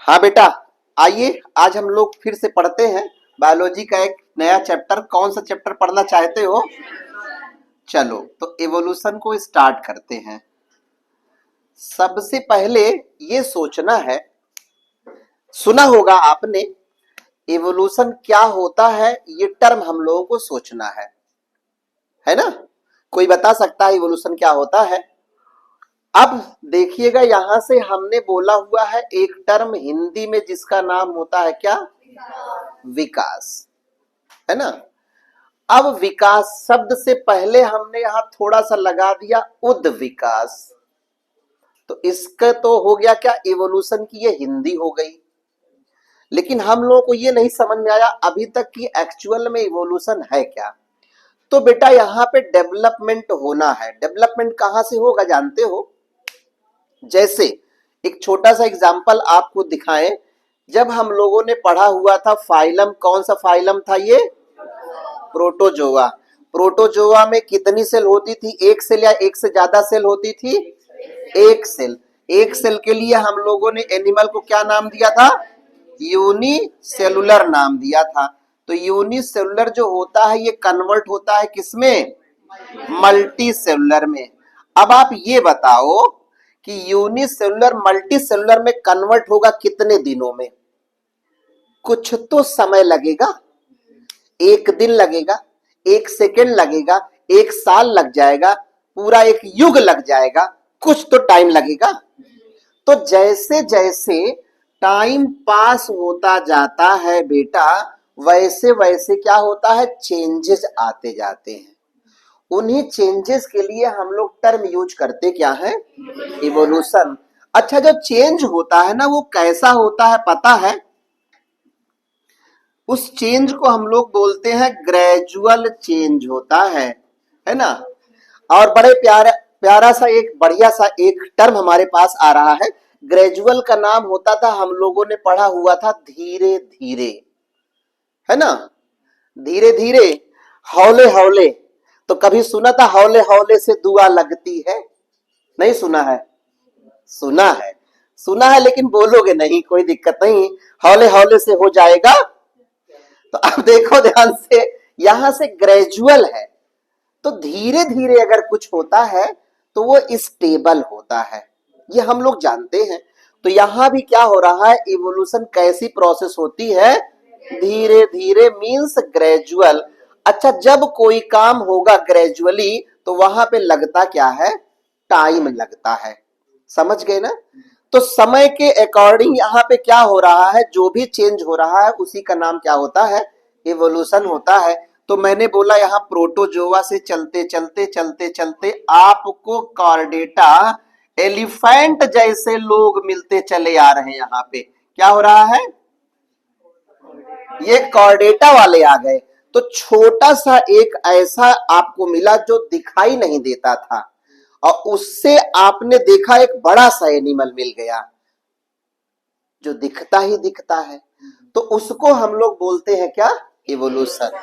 हाँ बेटा, आइए आज हम लोग फिर से पढ़ते हैं बायोलॉजी का एक नया चैप्टर। कौन सा चैप्टर पढ़ना चाहते हो? चलो तो एवोल्यूशन को स्टार्ट करते हैं। सबसे पहले ये सोचना है, सुना होगा आपने एवोल्यूशन क्या होता है, ये टर्म हम लोगों को सोचना है ना? कोई बता सकता है एवोल्यूशन क्या होता है? अब देखिएगा, यहां से हमने बोला हुआ है एक टर्म हिंदी में जिसका नाम होता है क्या? विकास, है ना? अब विकास शब्द से पहले हमने यहां थोड़ा सा लगा दिया उद्विकास, तो इसका तो हो गया क्या, इवोल्यूशन की ये हिंदी हो गई। लेकिन हम लोगों को ये नहीं समझ में आया अभी तक कि एक्चुअल में इवोल्यूशन है क्या। तो बेटा यहाँ पे डेवलपमेंट होना है। डेवलपमेंट कहां से होगा जानते हो? जैसे एक छोटा सा एग्जांपल आपको दिखाएं, जब हम लोगों ने पढ़ा हुआ था फाइलम, कौन सा फाइलम था ये? प्रोटोजोआ। प्रोटोजोआ में कितनी सेल होती थी? एक सेल या एक से ज्यादा सेल होती थी? एक सेल। एक सेल के लिए हम लोगों ने एनिमल को क्या नाम दिया था? यूनिसेलुलर नाम दिया था। तो यूनिसेलुलर जो होता है ये कन्वर्ट होता है किसमें? मल्टी सेलुलर में। अब आप ये बताओ कि यूनिसेलुलर मल्टी सेलुलर में कन्वर्ट होगा कितने दिनों में? कुछ तो समय लगेगा, एक दिन लगेगा, एक सेकेंड लगेगा, एक साल लग जाएगा, पूरा एक युग लग जाएगा, कुछ तो टाइम लगेगा। तो जैसे जैसे टाइम पास होता जाता है बेटा, वैसे वैसे क्या होता है, चेंजेस आते जाते हैं। उन्हीं चेंजेस के लिए हम लोग टर्म यूज करते क्या है? इवोल्यूशन। अच्छा, जो चेंज होता है ना वो कैसा होता है पता है? उस चेंज को हम लोग बोलते हैं ग्रेजुअल चेंज होता है ना? और बड़े प्यारा प्यारा सा एक बढ़िया सा एक टर्म हमारे पास आ रहा है। ग्रेजुअल का नाम होता था, हम लोगों ने पढ़ा हुआ था धीरे धीरे, है ना? धीरे धीरे, हौले हौले। तो कभी सुना था हौले हौले से दुआ लगती है? नहीं सुना है? सुना है, सुना है, लेकिन बोलोगे नहीं, कोई दिक्कत नहीं, हौले हौले से हो जाएगा। तो अब देखो ध्यान से, यहां से ग्रेजुअल है तो धीरे धीरे अगर कुछ होता है तो वो स्टेबल होता है, ये हम लोग जानते हैं। तो यहां भी क्या हो रहा है, इवोल्यूशन कैसी प्रोसेस होती है? धीरे धीरे मींस ग्रेजुअल। अच्छा, जब कोई काम होगा ग्रेजुअली तो वहां पे लगता क्या है? टाइम लगता है। समझ गए ना? तो समय के अकॉर्डिंग यहाँ पे क्या हो रहा है, जो भी चेंज हो रहा है उसी का नाम क्या होता है? इवोल्यूशन होता है। तो मैंने बोला यहाँ प्रोटोजोआ से चलते चलते चलते चलते आपको कॉर्डेटा, एलिफेंट जैसे लोग मिलते चले आ रहे हैं। यहाँ पे क्या हो रहा है, ये कॉर्डेटा वाले आ गए। तो छोटा सा एक ऐसा आपको मिला जो दिखाई नहीं देता था, और उससे आपने देखा एक बड़ा सा एनिमल मिल गया जो दिखता ही दिखता है। तो उसको हम लोग बोलते हैं क्या? इवोल्यूशन।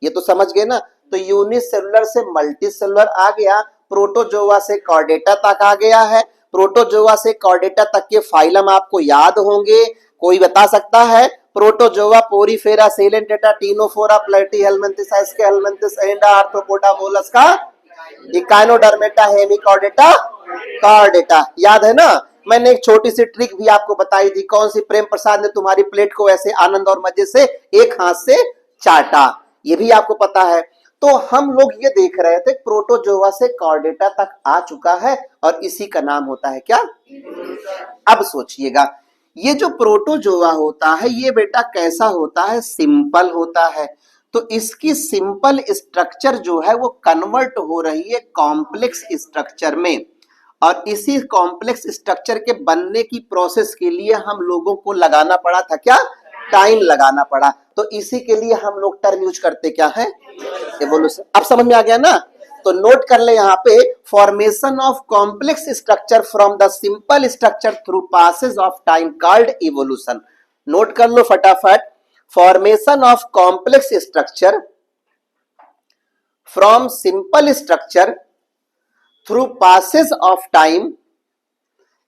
ये तो समझ गए ना? तो यूनिसेलुलर से मल्टी सेलुलर आ गया, प्रोटोजोआ से कॉर्डेटा तक आ गया है। प्रोटोजोआ से कॉर्डेटा तक के फाइलम आपको याद होंगे। कोई बता सकता है? Protozoa, porifera, coelenterata, ctenophora, platyhelminthes, aschelminthes, एंडा, arthropoda, mollusca, echinodermata, hemichordata, chordata. याद है ना? मैंने एक छोटी सी ट्रिक भी आपको बताई थी, कौन सी? प्रेम प्रसाद ने तुम्हारी प्लेट को ऐसे आनंद और मजे से एक हाथ से चाटा, ये भी आपको पता है। तो हम लोग ये देख रहे थे प्रोटोजोआ से कॉर्डेटा तक आ चुका है और इसी का नाम होता है क्या? अब सोचिएगा, ये जो प्रोटोजोआ होता है ये बेटा कैसा होता है? सिंपल होता है। तो इसकी सिंपल स्ट्रक्चर जो है वो कन्वर्ट हो रही है कॉम्प्लेक्स स्ट्रक्चर में, और इसी कॉम्प्लेक्स स्ट्रक्चर के बनने की प्रोसेस के लिए हम लोगों को लगाना पड़ा था क्या? टाइम लगाना पड़ा। तो इसी के लिए हम लोग टर्म यूज करते क्या है? एवोल्यूशन। अब समझ में आ गया ना? तो नोट कर ले यहाँ पे, formation of complex structure from the simple structure through passage of time called evolution. Note कर लो फटाफट, formation of complex structure from simple structure through passage of time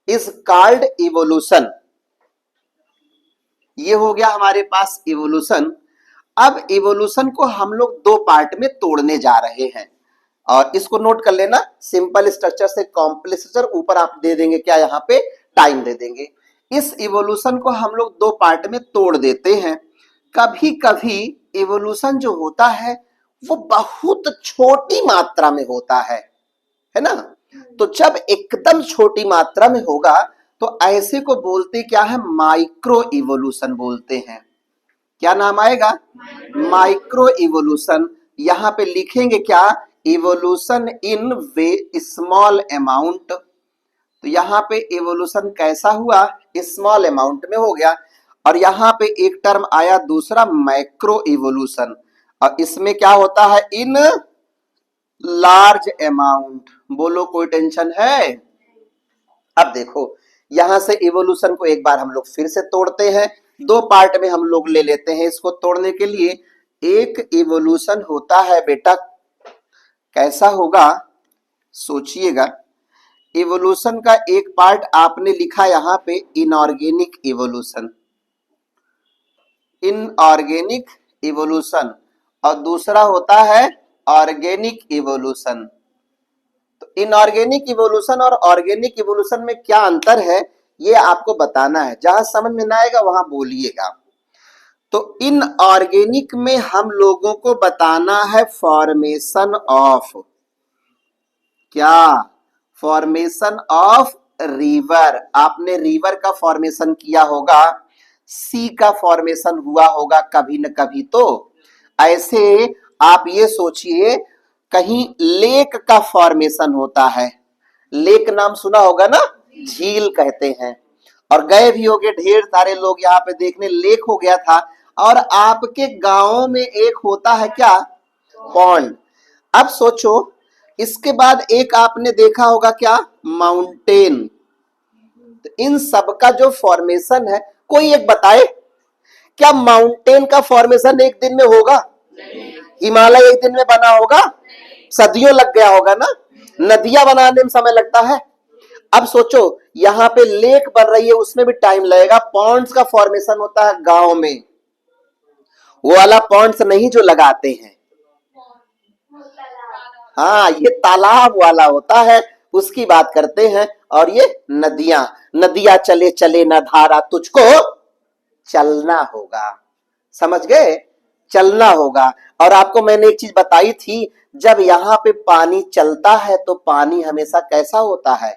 is called evolution. ये हो गया हमारे पास इवोल्यूशन। अब इवोल्यूशन को हम लोग दो पार्ट में तोड़ने जा रहे हैं और इसको नोट कर लेना, सिंपल स्ट्रक्चर से कॉम्प्लेक्स स्ट्रक्चर, ऊपर आप दे देंगे क्या, यहाँ पे टाइम दे देंगे। इस इवोल्यूशन को हम लोग दो पार्ट में तोड़ देते हैं। कभी कभी इवोल्यूशन जो होता है वो बहुत छोटी मात्रा में होता है ना। तो जब एकदम छोटी मात्रा में होगा तो ऐसे को बोलते क्या है, माइक्रो इवोल्यूशन बोलते हैं। क्या नाम आएगा, माइक्रो इवोल्यूशन। यहां पे लिखेंगे क्या, evolution in way small amount. तो यहाँ पे इवोल्यूशन कैसा हुआ, स्मॉल अमाउंट में हो गया। और यहाँ पे एक टर्म आया दूसरा, मैक्रो इवोल्यूशन, और इसमें क्या होता है, इन लार्ज अमाउंट। बोलो कोई टेंशन है। अब देखो यहां से इवोल्यूशन को एक बार हम लोग फिर से तोड़ते हैं, दो पार्ट में हम लोग ले लेते हैं इसको तोड़ने के लिए। एक इवोल्यूशन होता है बेटा, कैसा होगा सोचिएगा। इवोल्यूशन का एक पार्ट आपने लिखा यहां पे इनऑर्गेनिक इवोल्यूशन, इनऑर्गेनिक इवोल्यूशन, और दूसरा होता है ऑर्गेनिक इवोल्यूशन। तो इनऑर्गेनिक इवोल्यूशन और ऑर्गेनिक इवोल्यूशन में क्या अंतर है ये आपको बताना है, जहां समझ में ना आएगा वहां बोलिएगा। तो इनऑर्गेनिक में हम लोगों को बताना है फॉर्मेशन ऑफ, क्या, फॉर्मेशन ऑफ रिवर। आपने रिवर का फॉर्मेशन किया होगा, सी का फॉर्मेशन हुआ होगा कभी न कभी। तो ऐसे आप ये सोचिए, कहीं लेक का फॉर्मेशन होता है, लेक नाम सुना होगा ना, झील कहते हैं, और गए भी होंगे ढेर सारे लोग यहाँ पे देखने, लेक हो गया था। और आपके गांव में एक होता है क्या, पॉन्ड। अब सोचो इसके बाद एक आपने देखा होगा क्या, माउंटेन। तो इन सब का जो फॉर्मेशन है, कोई एक बताए, क्या माउंटेन का फॉर्मेशन एक दिन में होगा, हिमालय एक दिन में बना होगा, सदियों लग गया होगा ना, नदियां बनाने में समय लगता है। अब सोचो यहाँ पे लेक बन रही है, उसमें भी टाइम लगेगा। पॉन्ड्स का फॉर्मेशन होता है गांव में, वो वाला पॉन्ड्स नहीं जो लगाते हैं, हाँ ये तालाब वाला होता है, उसकी बात करते हैं। और ये नदियां, नदियां चले चले न धारा, तुझको चलना होगा, समझ गए, चलना होगा। और आपको मैंने एक चीज बताई थी, जब यहाँ पे पानी चलता है तो पानी हमेशा कैसा होता है,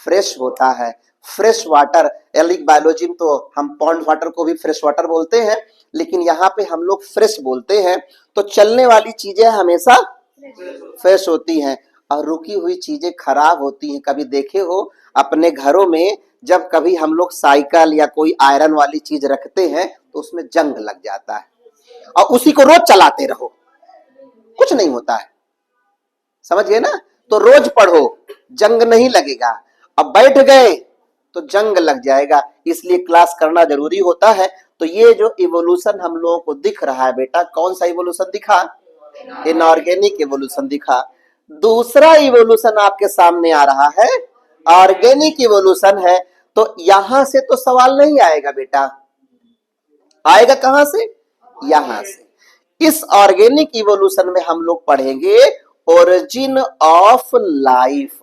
फ्रेश होता है, फ्रेश वाटर। एलिक बायोलॉजी में तो हम पॉन्ड वाटर को भी फ्रेश वाटर बोलते हैं, लेकिन यहाँ पे हम लोग फ्रेश बोलते हैं। तो चलने वाली चीजें हमेशा फ्रेश होती हैं और रुकी हुई चीजें खराब होती हैं। कभी देखे हो अपने घरों में, जब कभी हम लोग साइकिल या कोई आयरन वाली चीज रखते हैं तो उसमें जंग लग जाता है, और उसी को रोज चलाते रहो, कुछ नहीं होता है, समझ गए ना। तो रोज पढ़ो, जंग नहीं लगेगा। अब बैठ गए तो जंग लग जाएगा, इसलिए क्लास करना जरूरी होता है। तो ये जो इवोल्यूशन हम लोगों को दिख रहा है बेटा, कौन सा इवोल्यूशन दिखा, इनऑर्गेनिक इवोल्यूशन दिखा। दूसरा इवोल्यूशन आपके सामने आ रहा है, ऑर्गेनिक इवोल्यूशन है। तो यहां से तो सवाल नहीं आएगा बेटा, आएगा कहां से, यहां से। इस ऑर्गेनिक इवोल्यूशन में हम लोग पढ़ेंगे ओरिजिन ऑफ लाइफ।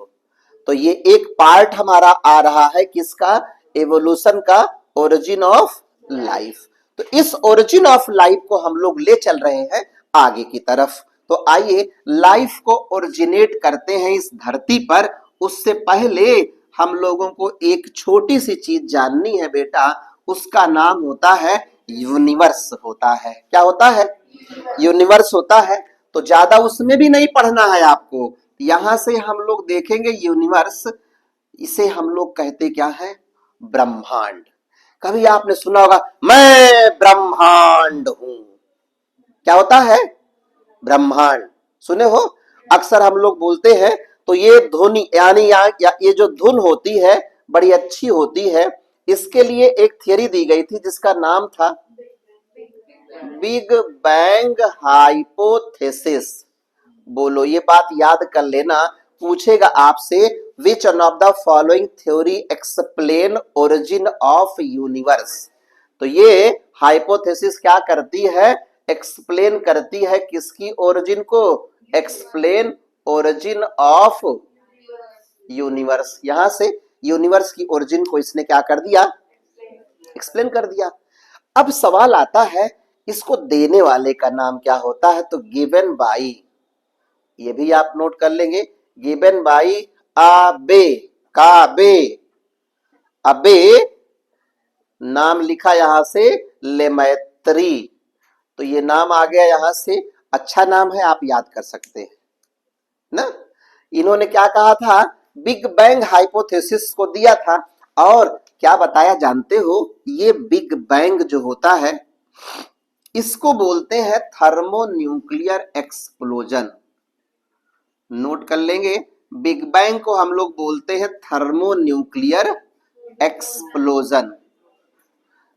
तो ये एक पार्ट हमारा आ रहा है किसका, एवोल्यूशन का, ओरिजिन ऑफ लाइफ। तो इस ओरिजिन ऑफ लाइफ को हम लोग ले चल रहे हैं आगे की तरफ। तो आइए लाइफ को ओरिजिनेट करते हैं इस धरती पर। उससे पहले हम लोगों को एक छोटी सी चीज जाननी है बेटा, उसका नाम होता है यूनिवर्स होता है। क्या होता है, यूनिवर्स होता है। तो ज्यादा उसमें भी नहीं पढ़ना है आपको, यहां से हम लोग देखेंगे यूनिवर्स, इसे हम लोग कहते क्या है, ब्रह्मांड। कभी आपने सुना होगा मैं ब्रह्मांड हूं, क्या होता है, ब्रह्मांड, सुने हो, अक्सर हम लोग बोलते हैं। तो ये ध्वनि यानी ये जो धुन होती है बड़ी अच्छी होती है। इसके लिए एक थियरी दी गई थी जिसका नाम था बिग बैंग हाइपोथेसिस। बोलो ये बात याद कर लेना, पूछेगा आपसे which one of the following theory explain origin of universe. तो ये हाइपोथेसिस क्या करती है, एक्सप्लेन करती है किसकी ओरिजिन को, एक्सप्लेन ओरिजिन ऑफ यूनिवर्स। यहां से यूनिवर्स की ओरिजिन को इसने क्या कर दिया, एक्सप्लेन कर दिया। अब सवाल आता है इसको देने वाले का नाम क्या होता है, तो गिवन बाई, ये भी आप नोट कर लेंगे, गिवन बाई अबे, काबे, अबे नाम लिखा यहां से लेमैत्री, तो ये नाम आ गया यहां से, अच्छा नाम है, आप याद कर सकते हैं ना। इन्होंने क्या कहा था, बिग बैंग हाइपोथेसिस को दिया था, और क्या बताया जानते हो, ये बिग बैंग जो होता है इसको बोलते हैं थर्मोन्यूक्लियर एक्सप्लोजन। नोट कर लेंगे, बिग बैंग को हम लोग बोलते हैं थर्मोन्यूक्लियर एक्सप्लोजन।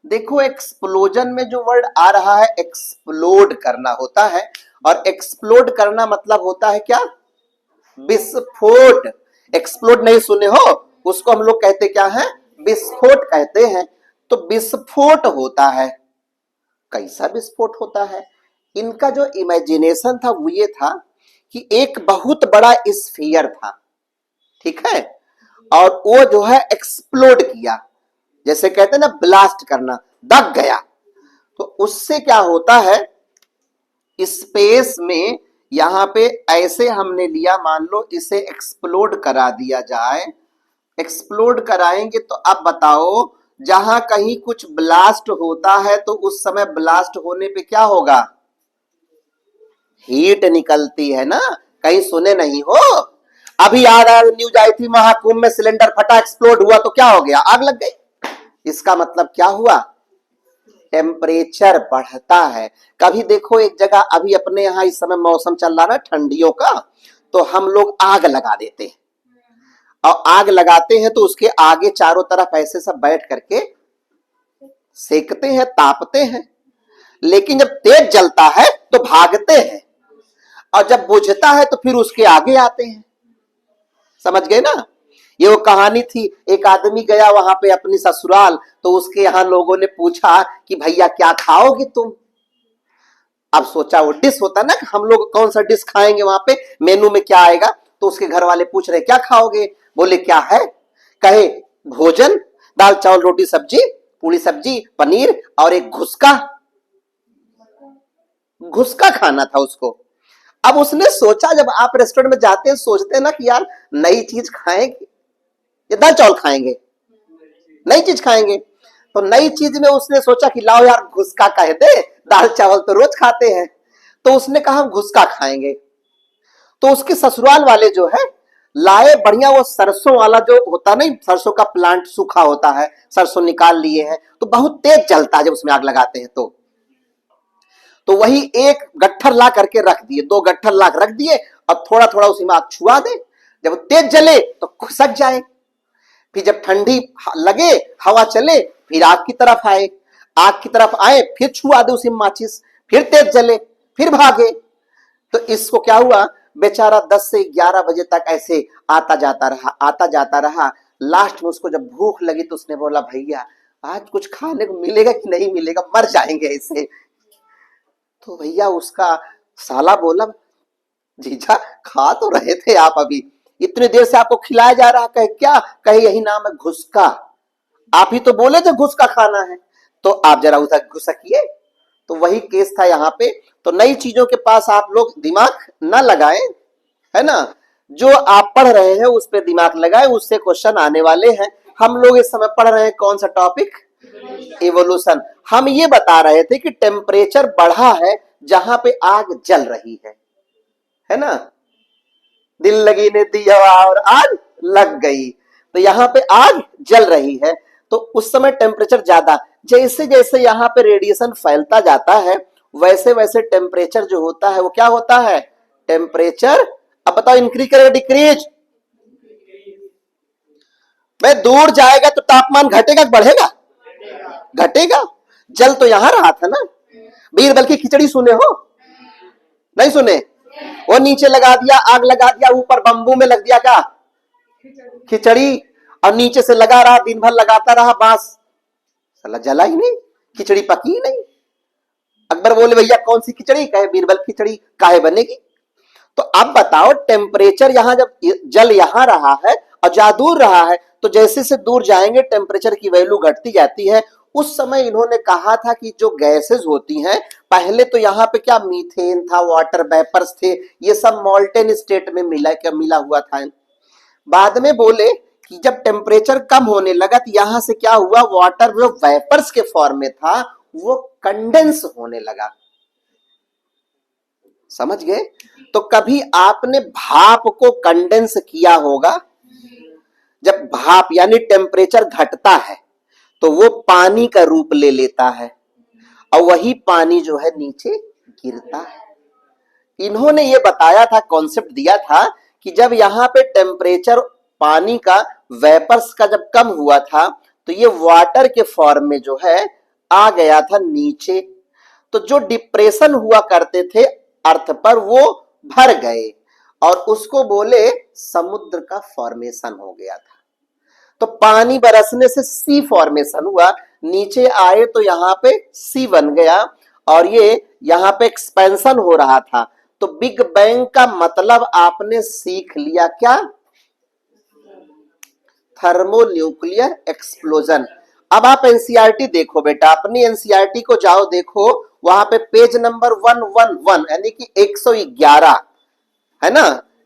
देखो एक्सप्लोजन में जो वर्ड आ रहा है एक्सप्लोड करना होता है, और एक्सप्लोड करना मतलब होता है क्या, विस्फोट। एक्सप्लोड नहीं सुने हो, उसको हम लोग कहते क्या है, विस्फोट कहते हैं। तो विस्फोट होता है, कैसा विस्फोट होता है, इनका जो इमेजिनेशन था वो ये था कि एक बहुत बड़ा स्फीयर था, ठीक है, और वो जो है एक्सप्लोड किया, जैसे कहते हैं ना ब्लास्ट करना, दब गया। तो उससे क्या होता है, स्पेस में यहां पे ऐसे हमने लिया, मान लो इसे एक्सप्लोड करा दिया जाए, एक्सप्लोड कराएंगे तो अब बताओ, जहां कहीं कुछ ब्लास्ट होता है तो उस समय ब्लास्ट होने पे क्या होगा, हीट निकलती है ना, कहीं सुने नहीं हो, अभी आ रहा न्यूज आई थी, महाकुंभ में सिलेंडर फटा, एक्सप्लोड हुआ तो क्या हो गया, आग लग गई। इसका मतलब क्या हुआ, टेम्परेचर बढ़ता है। कभी देखो एक जगह, अभी अपने यहाँ इस समय मौसम चल रहा ना ठंडियों का, तो हम लोग आग लगा देते हैं, और आग लगाते हैं तो उसके आगे चारों तरफ ऐसे सब बैठ करके सेकते हैं, तापते हैं, लेकिन जब तेज जलता है तो भागते हैं, और जब बुझता है तो फिर उसके आगे आते हैं। समझ गए ना। ये वो कहानी थी, एक आदमी गया वहां पे अपनी ससुराल, तो उसके यहाँ लोगों ने पूछा कि भैया क्या खाओगे तुम। अब सोचा वो डिश होता ना, हम लोग कौन सा डिश खाएंगे, वहां पे मेनू में क्या आएगा, तो उसके घर वाले पूछ रहे क्या खाओगे, बोले क्या है, कहे भोजन, दाल चावल रोटी सब्जी, पूरी सब्जी, पनीर और एक घुसका, घुसका खाना था उसको। अब उसने सोचा, जब आप रेस्टोरेंट में जाते हैं सोचते हैं ना कि यार नई चीज खाएंगे, ये दाल चावल खाएंगे, नई चीज खाएंगे, तो नई चीज में उसने सोचा कि लाओ यार घुसका कह दे, दाल चावल तो रोज खाते हैं, तो उसने कहा हम घुसका खाएंगे। तो उसके ससुराल वाले जो है लाए बढ़िया वो सरसों वाला जो होता नहीं, सरसों का प्लांट सूखा होता है, सरसों निकाल लिए हैं, तो बहुत तेज जलता है जब उसमें आग लगाते हैं तो वही एक गट्ठर ला करके रख दिए, 2 गट्ठर ला रख दिए, और थोड़ा थोड़ा उसी में आग छुआ दे, जब तेज जले तो खुसक जाए, फिर जब ठंडी लगे हवा चले फिर आग की तरफ आए, आग की तरफ आए फिर छुआ दे उसी माचिस, फिर तेज जले फिर भागे। तो इसको क्या हुआ, बेचारा 10 से 11 बजे तक ऐसे आता जाता रहा, आता जाता रहा। लास्ट में उसको जब भूख लगी तो उसने बोला भैया आज कुछ खाने को मिलेगा कि नहीं मिलेगा, मर जाएंगे ऐसे। तो भैया उसका साला बोला जीजा खा तो रहे थे आप, अभी इतनी देर से आपको खिलाया जा रहा, कहे क्या, कहे यही नाम है घुसका, आप ही तो बोले थे घुसका खाना है, तो आप जरा उधर घुसकिए। तो वही केस था यहाँ पे। तो नई चीजों के पास आप लोग दिमाग न लगाएं, है ना, जो आप पढ़ रहे हैं उस पर दिमाग लगाएं, उससे क्वेश्चन आने वाले हैं। हम लोग इस समय पढ़ रहे हैं कौन सा टॉपिक, इवोल्यूशन। हम ये बता रहे थे कि टेम्परेचर बढ़ा है जहां पे आग जल रही है ना, दिल लगी ने दिया और आग लग गई, तो यहाँ पे आग जल रही है, तो उस समय टेम्परेचर ज्यादा, जैसे जैसे यहाँ पे रेडिएशन फैलता जाता है वैसे वैसे टेम्परेचर जो होता है वो क्या होता है, टेम्परेचर, अब बताओ इंक्रीज करेगा डिक्रीज, भाई दूर जाएगा तो तापमान घटेगा कि बढ़ेगा, घटेगा। जल तो यहां रहा था ना, बीरबल की खिचड़ी सुने हो, नहीं सुने, वो नीचे लगा दिया, आग लगा दिया, ऊपर बम्बू में लग दिया क्या, खिचड़ी, और नीचे से लगा रहा, दिन भर लगाता रहा बांस, साला जला ही नहीं, खिचड़ी पकी ही नहीं। अकबर बोले भैया कौन सी खिचड़ी? कहे बीरबल खिचड़ी। काहे बनेगी? तो अब बताओ, टेम्परेचर यहां जब जल यहां रहा है और जा दूर रहा है, तो जैसे से दूर जाएंगे टेम्परेचर की वैल्यू घटती जाती है। उस समय इन्होंने कहा था कि जो गैसेस होती हैं, पहले तो यहाँ पे क्या मीथेन था, वाटर वेपर्स थे, ये सब मॉल्टेन स्टेट में मिला हुआ था। बाद में बोले कि जब टेम्परेचर कम होने लगा तो यहां से क्या हुआ, वाटर जो वेपर्स के फॉर्म में था वो कंडेंस होने लगा। समझ गए? तो कभी आपने भाप को कंडेंस किया होगा? जब भाप यानी टेम्परेचर घटता है तो वो पानी का रूप ले लेता है और वही पानी जो है नीचे गिरता है। इन्होंने ये बताया था, कॉन्सेप्ट दिया था कि जब यहाँ पे टेम्परेचर पानी का वेपर्स का जब कम हुआ था तो ये वाटर के फॉर्म में जो है आ गया था नीचे। तो जो डिप्रेशन हुआ करते थे अर्थ पर वो भर गए और उसको बोले समुद्र का फॉर्मेशन हो गया था। तो पानी बरसने से सी फॉर्मेशन हुआ, नीचे आए तो यहाँ पे सी बन गया और ये यहाँ पे एक्सपेंशन हो रहा था। तो बिग बैंग का मतलब आपने सीख लिया क्या? Thermonuclear explosion. अब आप एनसीईआरटी देखो बेटा, अपनी एनसीईआरटी को जाओ देखो, वहां पे पेज नंबर 111 यानी कि 111 है ना,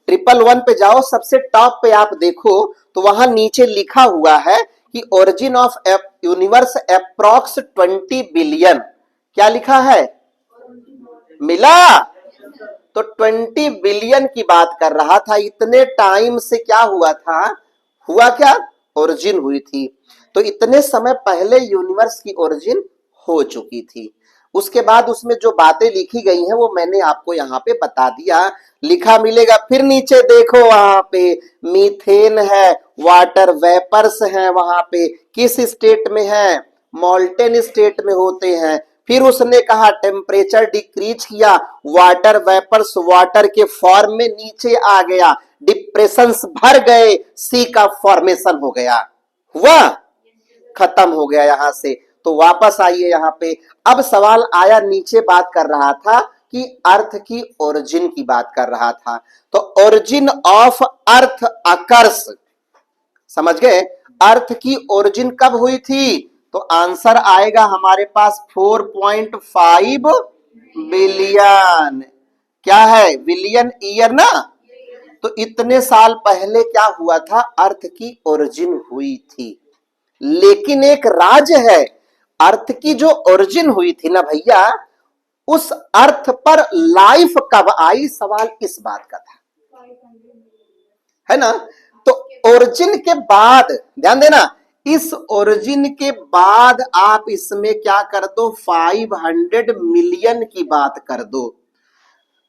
111 पे जाओ, सबसे टॉप पे आप देखो तो वहां नीचे लिखा हुआ है कि origin of universe approx 20 billion. क्या लिखा है? मिला? तो 20 बिलियन की बात कर रहा था। इतने टाइम से क्या हुआ था? हुआ क्या? ओरिजिन हुई थी। तो इतने समय पहले यूनिवर्स की ओरिजिन हो चुकी थी। उसके बाद उसमें जो बातें लिखी गई हैं वो मैंने आपको यहाँ पे बता दिया, लिखा मिलेगा। फिर नीचे देखो, वहां पे मीथेन है, वाटर वेपर्स हैं, वहां पे किस स्टेट में है? मॉल्टेन स्टेट में होते हैं। फिर उसने कहा टेम्परेचर डिक्रीज किया, वाटर वेपर्स वाटर के फॉर्म में नीचे आ गया, डिप्रेशंस भर गए, सी का फॉर्मेशन हो गया। हुआ? खत्म हो गया यहां से। तो वापस आइए यहाँ पे। अब सवाल आया, नीचे बात कर रहा था कि अर्थ की ओरिजिन की बात कर रहा था। तो ओरिजिन ऑफ अर्थ अकर्स, समझ गए? अर्थ की ओरिजिन कब हुई थी? तो आंसर आएगा हमारे पास 4.5 बिलियन। क्या है? बिलियन ईयर ना। तो इतने साल पहले क्या हुआ था? अर्थ की ओरिजिन हुई थी। लेकिन एक राज है, अर्थ की जो ओरिजिन हुई थी ना भैया, उस अर्थ पर लाइफ कब आई? सवाल इस बात का था, है ना। तो ओरिजिन के बाद ध्यान देना, इस ओरिजिन के बाद आप इसमें क्या कर दो? 500 मिलियन की बात कर दो।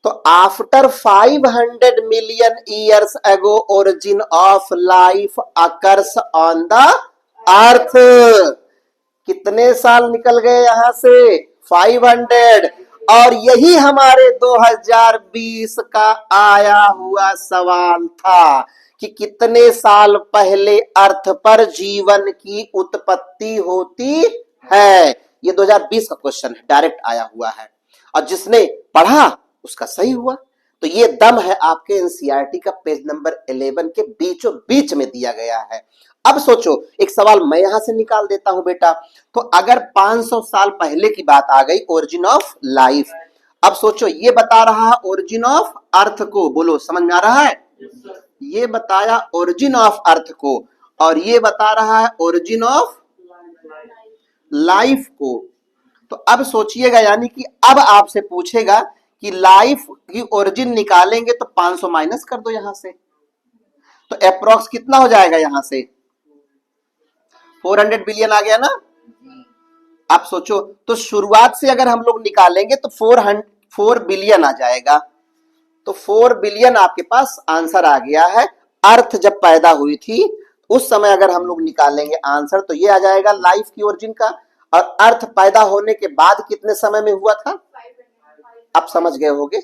तो after 500 million years ago origin of life occurs on the earth. कितने साल निकल गए यहां से? 500। और यही हमारे 2020 का आया हुआ सवाल था कि कितने साल पहले अर्थ पर जीवन की उत्पत्ति होती है। ये 2020 का क्वेश्चन डायरेक्ट आया हुआ है और जिसने पढ़ा उसका सही हुआ। तो ये दम है आपके एनसीईआरटी का पेज नंबर 11 के बीचों बीच में दिया गया है। अब सोचो, एक सवाल मैं यहां से निकाल देता हूं बेटा। तो अगर 500 साल पहले की बात आ गई, ओरिजिन ऑफ लाइफ। अब सोचो, ये बता रहा है ओरिजिन ऑफ अर्थ को, बोलो समझ में आ रहा है? ये बताया ओरिजिन ऑफ अर्थ को और ये बता रहा है ओरिजिन ऑफ लाइफ को। तो अब सोचिएगा, यानी कि अब आपसे पूछेगा कि लाइफ की ओरिजिन निकालेंगे तो 500 माइनस कर दो यहां से, तो अप्रॉक्स कितना हो जाएगा? यहां से 400 बिलियन आ गया ना। आप सोचो, तो शुरुआत से अगर हम लोग निकालेंगे तो 4 बिलियन आ जाएगा। तो 4 बिलियन आपके पास आंसर आ गया है। अर्थ जब पैदा हुई थी उस समय अगर हम लोग निकालेंगे आंसर तो ये आ जाएगा लाइफ की ओरिजिन का। और अर्थ पैदा होने के बाद कितने समय में हुआ था? आप समझ गए होंगे।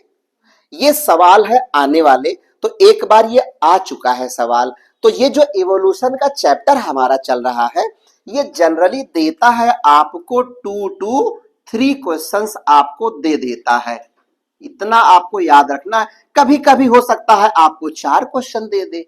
ये सवाल है आने वाले तो एक बार ये आ चुका है सवाल। तो ये जो इवोल्यूशन का चैप्टर हमारा चल रहा है, ये जनरली देता है आपको 2 to 3 क्वेश्चंस आपको दे देता है। इतना आपको याद रखना। कभी कभी हो सकता है आपको 4 क्वेश्चन दे दे।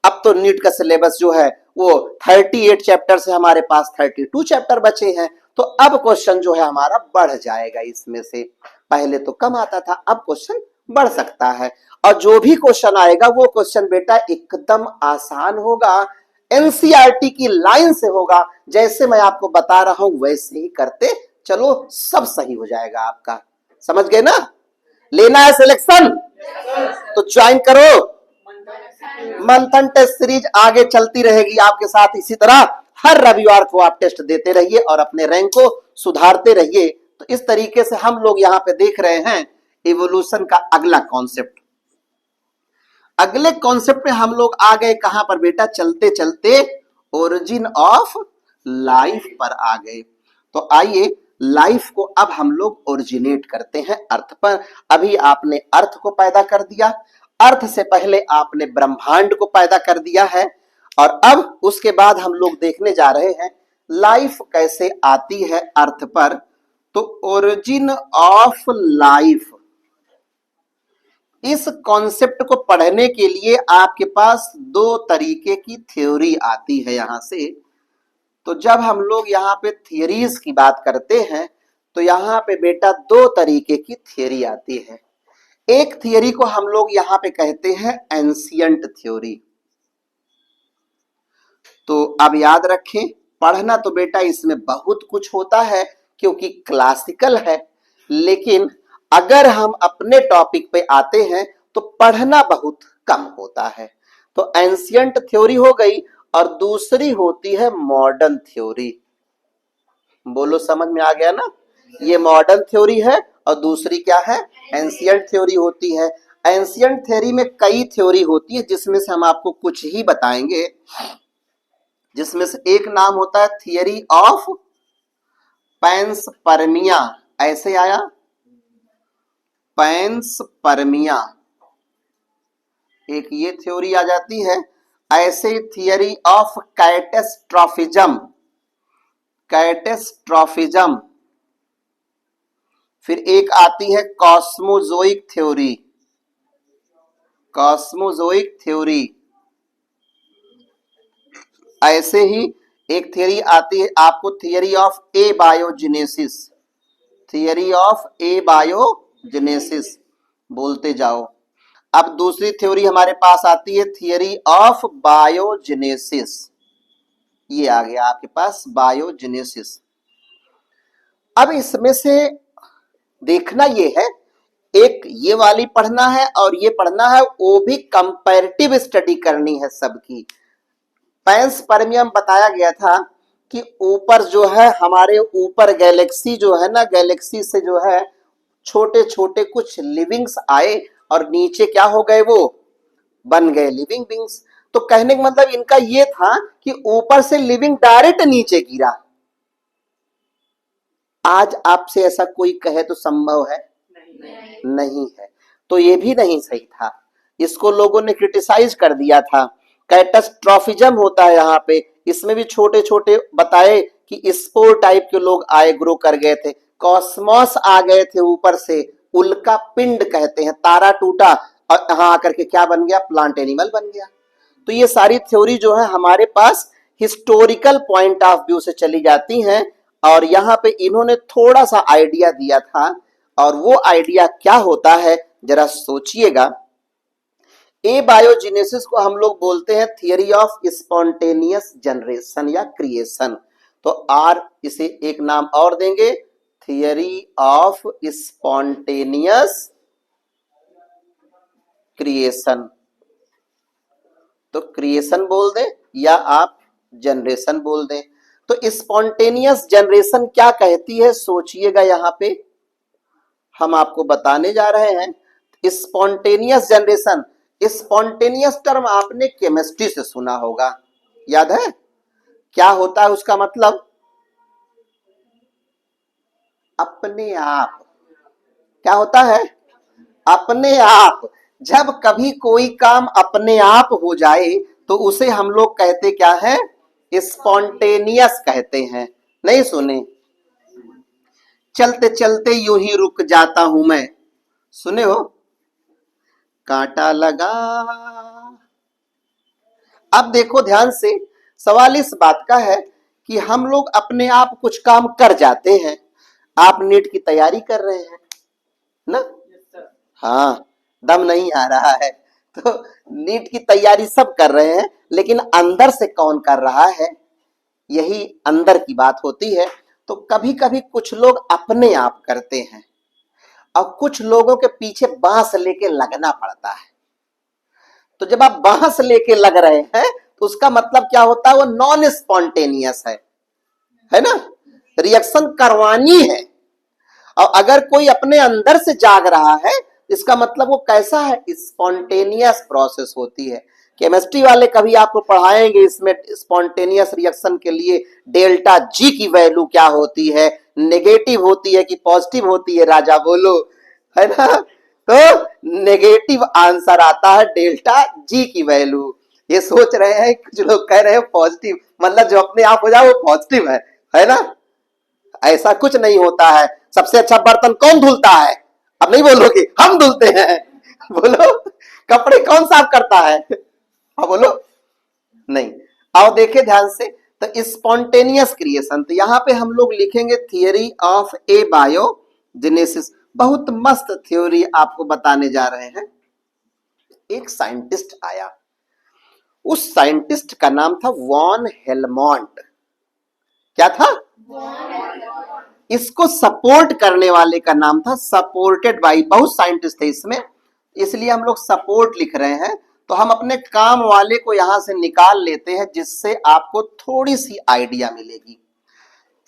अब तो नीट का सिलेबस जो है वो 38 चैप्टर से हमारे पास 32 चैप्टर बचे हैं, तो अब क्वेश्चन जो है हमारा बढ़ जाएगा। इसमें से पहले तो कम आता था, अब क्वेश्चन बढ़ सकता है। और जो भी क्वेश्चन आएगा वो क्वेश्चन बेटा एकदम आसान होगा, एनसीईआरटी की लाइन से होगा। जैसे मैं आपको बता रहा हूं वैसे ही करते चलो, सब सही हो जाएगा आपका। समझ गए ना? लेना है सिलेक्शन तो ज्वाइन करो। मंथन टेस्ट सीरीज आगे चलती रहेगी आपके साथ। इसी तरह हर रविवार को आप टेस्ट देते रहिए और अपने रैंक को सुधारते रहिए। तो इस तरीके से हम लोग यहाँ पे देख रहे हैं इवोल्यूशन का अगला कॉन्सेप्ट। अगले कॉन्सेप्ट में हम लोग आ गए कहां पर बेटा? चलते चलते ओरिजिन ऑफ लाइफ पर आ गए। तो आइए लाइफ को अब हम लोग ओरिजिनेट करते हैं अर्थ पर। अभी आपने अर्थ को पैदा कर दिया, अर्थ से पहले आपने ब्रह्मांड को पैदा कर दिया है, और अब उसके बाद हम लोग देखने जा रहे हैं लाइफ कैसे आती है अर्थ पर। तो ओरिजिन ऑफ लाइफ, इस कॉन्सेप्ट को पढ़ने के लिए आपके पास 2 तरीके की थ्योरी आती है यहां से। तो जब हम लोग यहाँ पे थियरीज की बात करते हैं तो यहाँ पे बेटा 2 तरीके की थियरी आती है। एक थियरी को हम लोग यहाँ पे कहते हैं एंशियंट थ्योरी। तो अब याद रखें, पढ़ना तो बेटा इसमें बहुत कुछ होता है क्योंकि क्लासिकल है, लेकिन अगर हम अपने टॉपिक पे आते हैं तो पढ़ना बहुत कम होता है। तो एंशियंट थ्योरी हो गई, और दूसरी होती है मॉडर्न थ्योरी। बोलो समझ में आ गया ना? ये मॉडर्न थ्योरी है और दूसरी क्या है? एंशियंट थ्योरी होती है। एंशियंट थ्योरी में कई थ्योरी होती है जिसमें से हम आपको कुछ ही बताएंगे, जिसमें से एक नाम होता है थियरी ऑफ पैंसपर्मिया। ऐसे आया पैंसपर्मिया, एक ये थ्योरी आ जाती है। ऐसे थियरी ऑफ कैटेस्ट्रॉफिज्म, कैटेस्ट्रॉफिज्म। फिर एक आती है कॉस्मोजोइक थ्योरी, कॉस्मोजोइक थ्योरी। ऐसे ही एक थ्योरी आती है आपको theory of A biogenesis, theory of A biogenesis. बोलते जाओ। अब दूसरी थ्योरी हमारे पास आती है थियरी ऑफ बायोजेनेसिस। ये आ गया आपके पास बायोजेनेसिस। अब इसमें से देखना ये है, एक ये वाली पढ़ना है और ये पढ़ना है, वो भी कंपैरेटिव स्टडी करनी है सबकी। पैंसपर्मियम बताया गया था कि ऊपर जो है हमारे ऊपर गैलेक्सी जो है ना, गैलेक्सी से जो है छोटे छोटे कुछ लिविंग्स आए और नीचे क्या हो गए? वो बन गए लिविंग बींग्स। तो कहने का मतलब इनका ये था कि ऊपर से लिविंग डायरेक्ट नीचे गिरा। आज आपसे ऐसा कोई कहे तो संभव है? नहीं है। तो ये भी नहीं सही था, इसको लोगों ने क्रिटिसाइज कर दिया था। कैटास्ट्रॉफिज्म होता है यहाँ पे, इसमें भी छोटे छोटे बताए कि स्पोर टाइप के लोग आए, ग्रो कर गए थे, कॉस्मोस आ गए थे ऊपर से, उल्का पिंड कहते हैं, तारा टूटा और यहाँ आकर के क्या बन गया? प्लांट एनिमल बन गया। तो ये सारी थ्योरी जो है हमारे पास हिस्टोरिकल पॉइंट ऑफ व्यू से चली जाती हैं, और यहाँ पे इन्होंने थोड़ा सा आइडिया दिया था, और वो आइडिया क्या होता है जरा सोचिएगा। ए बायोजेनेसिस को हम लोग बोलते हैं थियरी ऑफ स्पॉन्टेनियस जनरेशन या क्रिएशन। तो आर इसे एक नाम और देंगे, थियरी ऑफ स्पॉन्टेनियस क्रिएशन। तो क्रिएशन बोल दें या आप जनरेशन बोल दें। तो स्पॉन्टेनियस जनरेशन क्या कहती है सोचिएगा। यहाँ पे हम आपको बताने जा रहे हैं स्पॉन्टेनियस जनरेशन। स्पॉन्टेनियस टर्म आपने केमिस्ट्री से सुना होगा, याद है? क्या होता है उसका मतलब? अपने आप। क्या होता है? अपने आप। जब कभी कोई काम अपने आप हो जाए तो उसे हम लोग कहते क्या है? स्पॉन्टेनियस कहते हैं। नहीं सुने? चलते चलते यूं ही रुक जाता हूं मैं, सुने हो? कांटा लगा। अब देखो ध्यान से, सवाल इस बात का है कि हम लोग अपने आप कुछ काम कर जाते हैं। आप नीट की तैयारी कर रहे हैं ना? हाँ, दम नहीं आ रहा है तो नीट की तैयारी सब कर रहे हैं, लेकिन अंदर से कौन कर रहा है, यही अंदर की बात होती है। तो कभी कभी कुछ लोग अपने आप करते हैं और कुछ लोगों के पीछे बांस लेके लगना पड़ता है। तो जब आप बांस लेके लग रहे हैं तो उसका मतलब क्या होता है? वो नॉन स्पॉन्टेनियस है ना? रिएक्शन करवानी है। और अगर कोई अपने अंदर से जाग रहा है, इसका मतलब वो कैसा है? स्पॉन्टेनियस प्रोसेस होती है। केमिस्ट्री वाले कभी आपको पढ़ाएंगे इसमें स्पॉन्टेनियस रिएक्शन के लिए डेल्टा जी की वैल्यू क्या होती है, नेगेटिव होती है कि पॉजिटिव होती है, राजा बोलो, है ना? तो नेगेटिव आंसर आता है डेल्टा जी की वैल्यू। ये सोच रहे हैं, कुछ लोग कह रहे हैं पॉजिटिव, मतलब जो अपने आप हो जाए वो पॉजिटिव है ना? ऐसा कुछ नहीं होता है। सबसे अच्छा बर्तन कौन धुलता है? अब नहीं बोलोगे, हम धुलते हैं। बोलो, कपड़े कौन साफ करता है? हाँ बोलो, नहीं। आओ देखे ध्यान से, तो स्पॉन्टेनियस क्रिएशन, तो यहां पे हम लोग लिखेंगे थियरी ऑफ ए बायोजेनेसिस। बहुत मस्त थ्योरी आपको बताने जा रहे हैं। एक साइंटिस्ट आया, उस साइंटिस्ट का नाम था वॉन हेलमोंट। क्या था? इसको सपोर्ट करने वाले का नाम था सपोर्टेड बाई। बहुत साइंटिस्ट थे इसमें, इसलिए हम लोग सपोर्ट लिख रहे हैं। तो हम अपने काम वाले को यहां से निकाल लेते हैं, जिससे आपको थोड़ी सी आइडिया मिलेगी।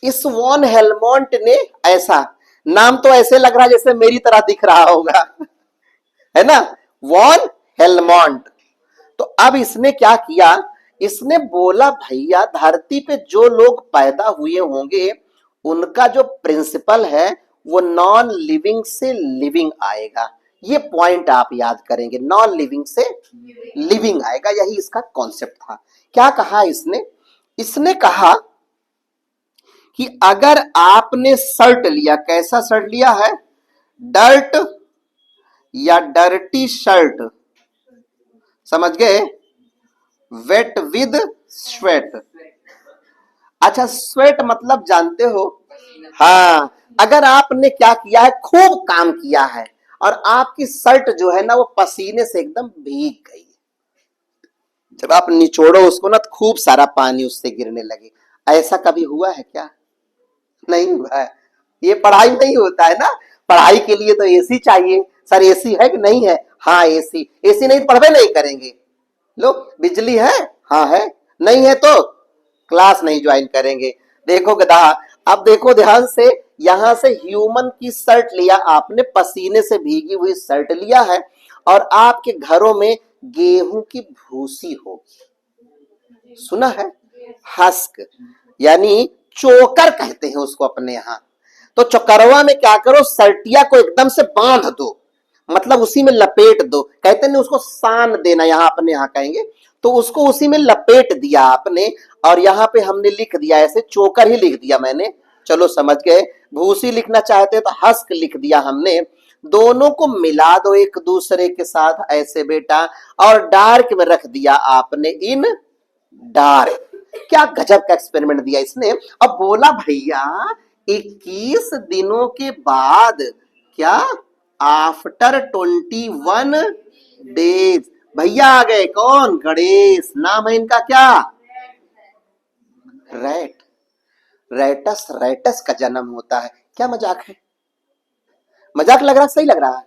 इस वॉन हेलमोंट ने, ऐसा नाम तो ऐसे लग रहा है जैसे मेरी तरह दिख रहा होगा, है ना? Von Helmont. तो अब इसने क्या किया? इसने बोला भैया धरती पे जो लोग पैदा हुए होंगे उनका जो प्रिंसिपल है वो नॉन लिविंग से लिविंग आएगा। ये पॉइंट आप याद करेंगे, नॉन लिविंग से लिविंग आएगा, यही इसका कॉन्सेप्ट था। क्या कहा इसने? इसने कहा कि अगर आपने शर्ट लिया, कैसा शर्ट लिया है? डर्ट या डर्टी शर्ट, समझ गए? Wet with sweat. अच्छा, स्वेट मतलब जानते हो? हाँ, अगर आपने क्या किया है, खूब काम किया है और आपकी शर्ट जो है ना वो पसीने से एकदम भीग गई, जब आप निचोड़ो उसको ना तो खूब सारा पानी उससे गिरने लगे। ऐसा कभी हुआ है क्या? नहीं हुआ है। ये पढ़ाई नहीं होता है ना, पढ़ाई के लिए तो एसी चाहिए। सर एसी है कि नहीं है? हाँ एसी। एसी नहीं पढ़वे नहीं करेंगे। लो, बिजली है? हाँ है। नहीं है तो क्लास नहीं ज्वाइन करेंगे। देखो गधा, अब देखो ध्यान से, यहां से ह्यूमन की शर्ट लिया आपने, पसीने से भीगी हुई शर्ट लिया है, और आपके घरों में गेहूं की भूसी होगी, सुना है? हस्क, यानी चोकर कहते हैं उसको अपने यहां। तो चोकरवा में क्या करो, सर्टिया को एकदम से बांध दो, मतलब उसी में लपेट दो, कहते नहीं उसको सान देना, यहां अपने यहां कहेंगे। तो उसको उसी में लपेट दिया आपने, और यहां पे हमने लिख दिया ऐसे, चोकर ही लिख दिया मैंने, चलो समझ गए। भूसी लिखना चाहते तो हस्क लिख दिया हमने। दोनों को मिला दो एक दूसरे के साथ ऐसे बेटा, और डार्क में रख दिया आपने, इन डार्क। क्या गजब का एक्सपेरिमेंट दिया इसने। अब बोला भैया 21 दिनों के बाद, क्या? आफ्टर 21 डेज भैया आ गए। कौन? गणेश। नाम है इनका क्या? रैट। रैटस, रैटस का जन्म होता है। क्या मजाक है? मजाक लग रहा है? सही लग रहा है?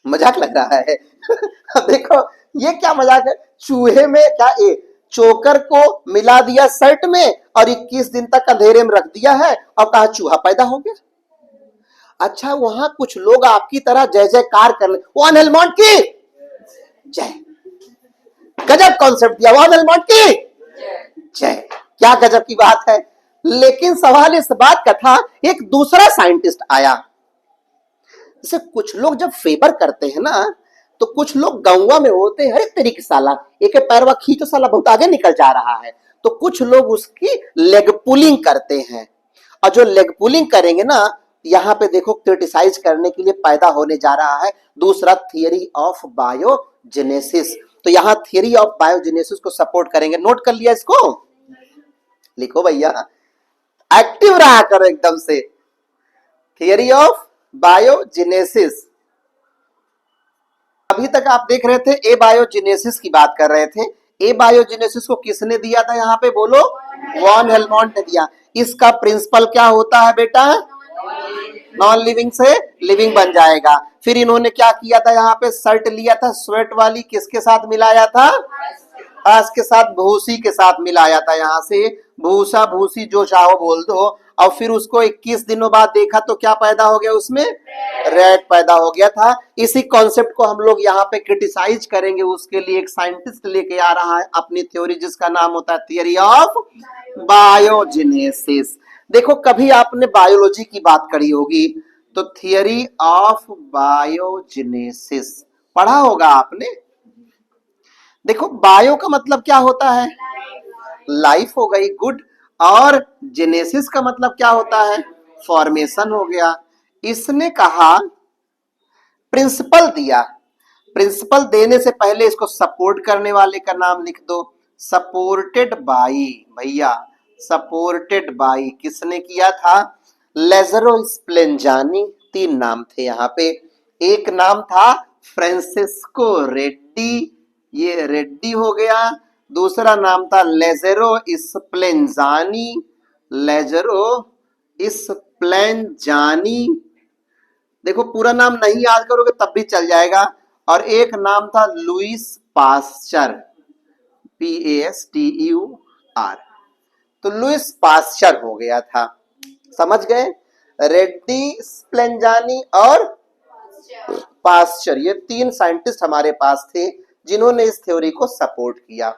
मजाक लग रहा है। देखो ये क्या मजाक है। चूहे में क्या, ए चोकर को मिला दिया शर्ट में और 21 दिन तक अंधेरे में रख दिया है, और कहा चूहा पैदा हो गया। अच्छा, वहां कुछ लोग आपकी तरह जय जयकार कर रहे, वॉन हेलमोंट की जय। गजब कॉन्सेप्ट दिया, वॉन हेलमोंट की जय। क्या गजब की बात है। लेकिन सवाल इस बात का था, एक दूसरा साइंटिस्ट आया, जैसे कुछ लोग जब फेवर करते हैं ना, तो कुछ लोग गौवा में होते हैं, अरे तेरी की साला एक पैरवा खींचो साला बहुत आगे निकल जा रहा है, तो कुछ लोग उसकी लेग पुलिंग करते हैं। और जो लेग पुलिंग करेंगे ना, यहाँ पे देखो क्रिटिसाइज करने के लिए पैदा होने जा रहा है दूसरा थियरी ऑफ बायोजेनेसिस। तो यहाँ थियरी ऑफ बायोजेनेसिस को सपोर्ट करेंगे। नोट कर लिया इसको, लिखो भैया, एक्टिव रहा करो एकदम से। Theory of biogenesis. अभी तक आप देख रहे थे ए बायोजेनेसिस की बात कर रहे थे। ए बायोजेनेसिस को किसने दिया था यहाँ पे बोलो? वॉन हेलमोंट ने दिया। इसका प्रिंसिपल क्या होता है बेटा? नॉन लिविंग से लिविंग बन जाएगा। फिर इन्होंने क्या किया था, यहाँ पे शर्ट लिया था स्वेट वाली, किसके साथ मिलाया था? घास के साथ, भूसी के साथ मिलाया था। यहाँ से भूसा भूसी जो चाहो बोल दो। और फिर उसको 21 दिनों बाद देखा तो क्या पैदा हो गया उसमें? रेड पैदा हो गया था। इसी कॉन्सेप्ट को हम लोग यहाँ पे क्रिटिसाइज करेंगे। उसके लिए एक साइंटिस्ट लेके आ रहा है अपनी थ्योरी, जिसका नाम होता है थियरी ऑफ बायोजेनेसिस। देखो कभी आपने बायोलॉजी की बात करी होगी तो थियरी ऑफ बायोजेनेसिस पढ़ा होगा आपने। देखो बायो का मतलब क्या होता है? लाइफ हो गई, गुड। और जेनेसिस का मतलब क्या होता है? फॉर्मेशन हो गया। इसने कहा प्रिंसिपल दिया, प्रिंसिपल देने से पहले इसको सपोर्ट करने वाले का नाम लिख दो। सपोर्टेड बाई, भैया सपोर्टेड बाई किसने किया था? लेजरो स्प्लेंजानी। 3 नाम थे यहाँ पे। एक नाम था फ्रांसिस्को रेड्डी, ये रेड्डी हो गया। दूसरा नाम था लेजेरो स्प्लेंजानी, लेजेरो स्प्लेंजानी। देखो पूरा नाम नहीं याद करोगे तब भी चल जाएगा। और एक नाम था लुइस पास्चर, PASTEUR। तो लुइस पास्चर हो गया था, समझ गए? रेड्डी, स्प्लेंजानी और पास्चर, ये 3 साइंटिस्ट हमारे पास थे जिन्होंने इस थ्योरी को सपोर्ट किया।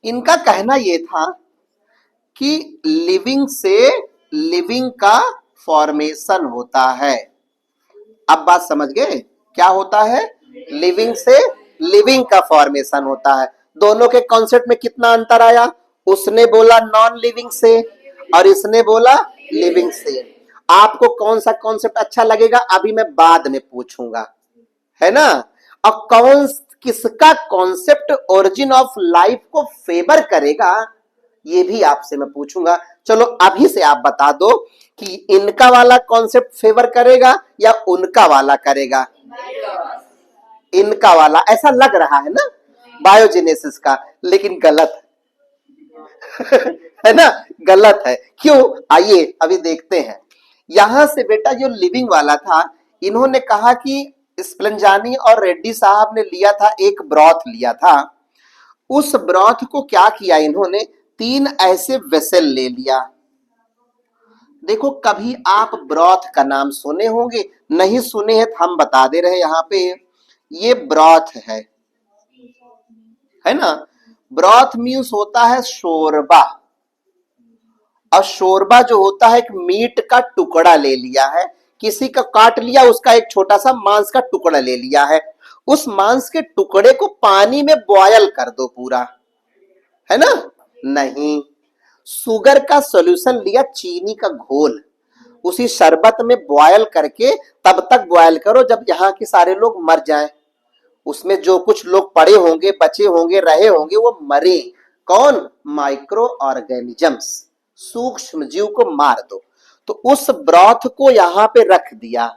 इनका कहना यह था कि लिविंग से लिविंग का फॉर्मेशन होता है। अब बात समझ गए क्या होता है? लिविंग से लिविंग का फॉर्मेशन होता है। दोनों के कॉन्सेप्ट में कितना अंतर आया? उसने बोला नॉन लिविंग से और इसने बोला लिविंग से। आपको कौन सा कॉन्सेप्ट अच्छा लगेगा अभी मैं बाद में पूछूंगा, है ना? और कौन किसका कॉन्सेप्ट ओरिजिन ऑफ लाइफ को फेवर करेगा ये भी आपसे मैं पूछूंगा। चलो अभी से आप बता दो कि इनका वाला कॉन्सेप्ट फेवर करेगा या उनका वाला करेगा? इनका वाला ऐसा लग रहा है ना बायोजेनेसिस का, लेकिन गलत है ना, गलत है। क्यों? आइए अभी देखते हैं। यहां से बेटा जो लिविंग वाला था, इन्होंने कहा कि स्प्लेंजानी और रेड्डी साहब ने लिया था, एक ब्रॉथ लिया था। उस ब्रॉथ को क्या किया इन्होंने? 3 ऐसे वेसल ले लिया। देखो कभी आप ब्रॉथ का नाम सुने होंगे, नहीं सुने हैं तो हम बता दे रहे हैं यहाँ पे। ये ब्रॉथ है ना? ब्रॉथ मीन्स होता है शोरबा। और शोरबा जो होता है एक मीट का टुकड़ा ले लिया है, किसी का काट लिया, उसका एक छोटा सा मांस का टुकड़ा ले लिया है। उस मांस के टुकड़े को पानी में बॉयल कर दो पूरा, है ना? नहीं, शुगर का सॉल्यूशन लिया, चीनी का घोल, उसी शरबत में बॉयल करके तब तक बॉयल करो जब यहाँ के सारे लोग मर जाएं। उसमें जो कुछ लोग पड़े होंगे, बचे होंगे, रहे होंगे, वो मरे। कौन? माइक्रो ऑर्गेनिजम्स, सूक्ष्म जीव को मार दो। तो उस ब्रॉथ को यहाँ पे रख दिया।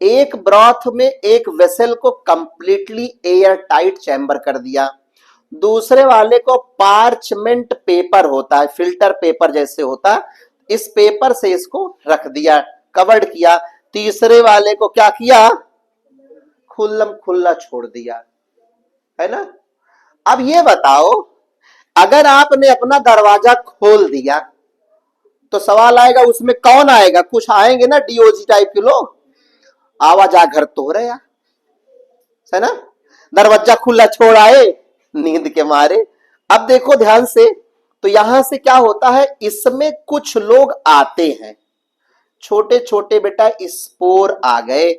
एक ब्रॉथ में एक वेसल को कंप्लीटली एयर टाइट चैम्बर कर दिया। दूसरे वाले को पार्चमेंट पेपर होता है, फिल्टर पेपर जैसे होता, इस पेपर से इसको रख दिया, कवर्ड किया। तीसरे वाले को क्या किया? खुल्लम खुल्ला छोड़ दिया, है ना? अब ये बताओ, अगर आपने अपना दरवाजा खोल दिया तो सवाल आएगा उसमें कौन आएगा? कुछ आएंगे ना डीओजी टाइप के लोग, आवाज आ घर तो रहे, है ना? दरवाजा खुला छोड़ आए नींद के मारे। अब देखो ध्यान से, तो यहां से क्या होता है, इसमें कुछ लोग आते हैं, छोटे छोटे बेटा स्पोर आ गए,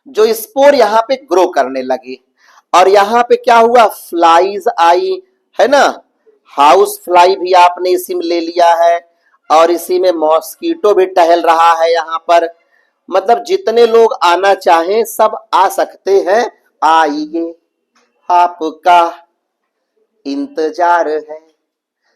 जो स्पोर यहाँ पे ग्रो करने लगे। और यहाँ पे क्या हुआ, फ्लाईज आई, है ना, हाउस फ्लाई भी आपने इसी में ले लिया है, और इसी में मॉस्किटो भी टहल रहा है यहाँ पर। मतलब जितने लोग आना चाहें सब आ सकते हैं। आइए आपका इंतजार है,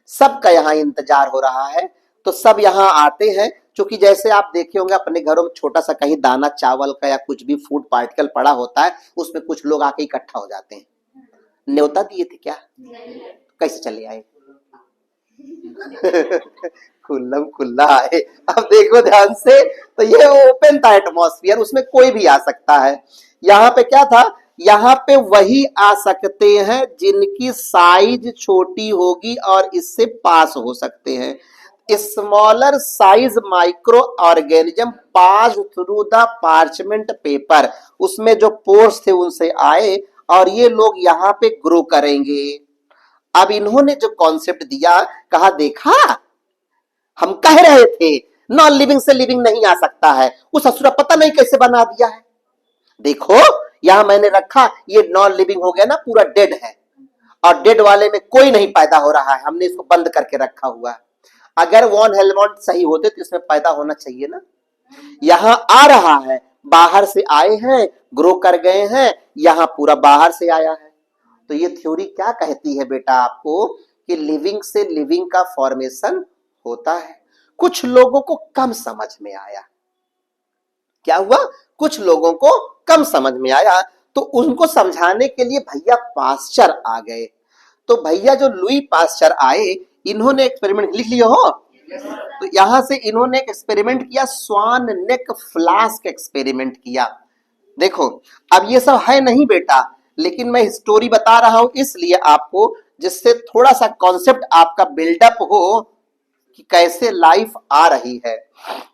सबका यहाँ इंतजार हो रहा है, तो सब यहाँ आते हैं। क्योंकि जैसे आप देखे होंगे अपने घरों में छोटा सा कहीं दाना चावल का या कुछ भी फूड पार्टिकल पड़ा होता है, उसमें कुछ लोग आके इकट्ठा हो जाते हैं। न्योता दिए थे क्या? कैसे चले आए? खुल्लम खुल्ला आए। अब देखो ध्यान से, तो ये ओपन था एटमॉस्फेयर, उसमें कोई भी आ सकता है। यहाँ पे क्या था, यहाँ पे वही आ सकते हैं जिनकी साइज छोटी होगी और इससे पास हो सकते हैं। Smaller size micro organism pass through the parchment paper, उसमें जो पोर्स थे उनसे आए और ये लोग यहाँ पे ग्रो करेंगे। अब इन्होंने जो कॉन्सेप्ट दिया, कहा देखा हम कह रहे थे नॉन लिविंग से लिविंग नहीं आ सकता है, उस असुरा पता नहीं कैसे बना दिया है। देखो यहां मैंने रखा, ये नॉन लिविंग हो गया ना, पूरा डेड है, और डेड वाले में कोई नहीं पैदा हो रहा है, हमने इसको बंद करके रखा हुआ है। अगर वॉन हेलमोंट सही होते तो इसमें पैदा होना चाहिए ना। यहां आ रहा है, बाहर से आए हैं, ग्रो कर गए हैं, यहां पूरा बाहर से आया है। तो ये थ्योरी क्या कहती है बेटा आपको, कि लिविंग से लिविंग का फॉर्मेशन होता है। कुछ लोगों को कम समझ में आया, क्या हुआ, कुछ लोगों को कम समझ में आया, तो उनको समझाने के लिए भैया पास्चर आ गए। तो भैया जो लुई पास्चर आए, इन्होंने एक्सपेरिमेंट लिख लिया हो, तो यहां से इन्होंने एक एक्सपेरिमेंट किया, स्वान नेक फ्लास्क एक्सपेरिमेंट किया। देखो अब ये सब है नहीं बेटा, लेकिन मैं स्टोरी बता रहा हूं इसलिए आपको, जिससे थोड़ा सा कॉन्सेप्ट आपका बिल्डअप हो कि कैसे लाइफ आ रही है।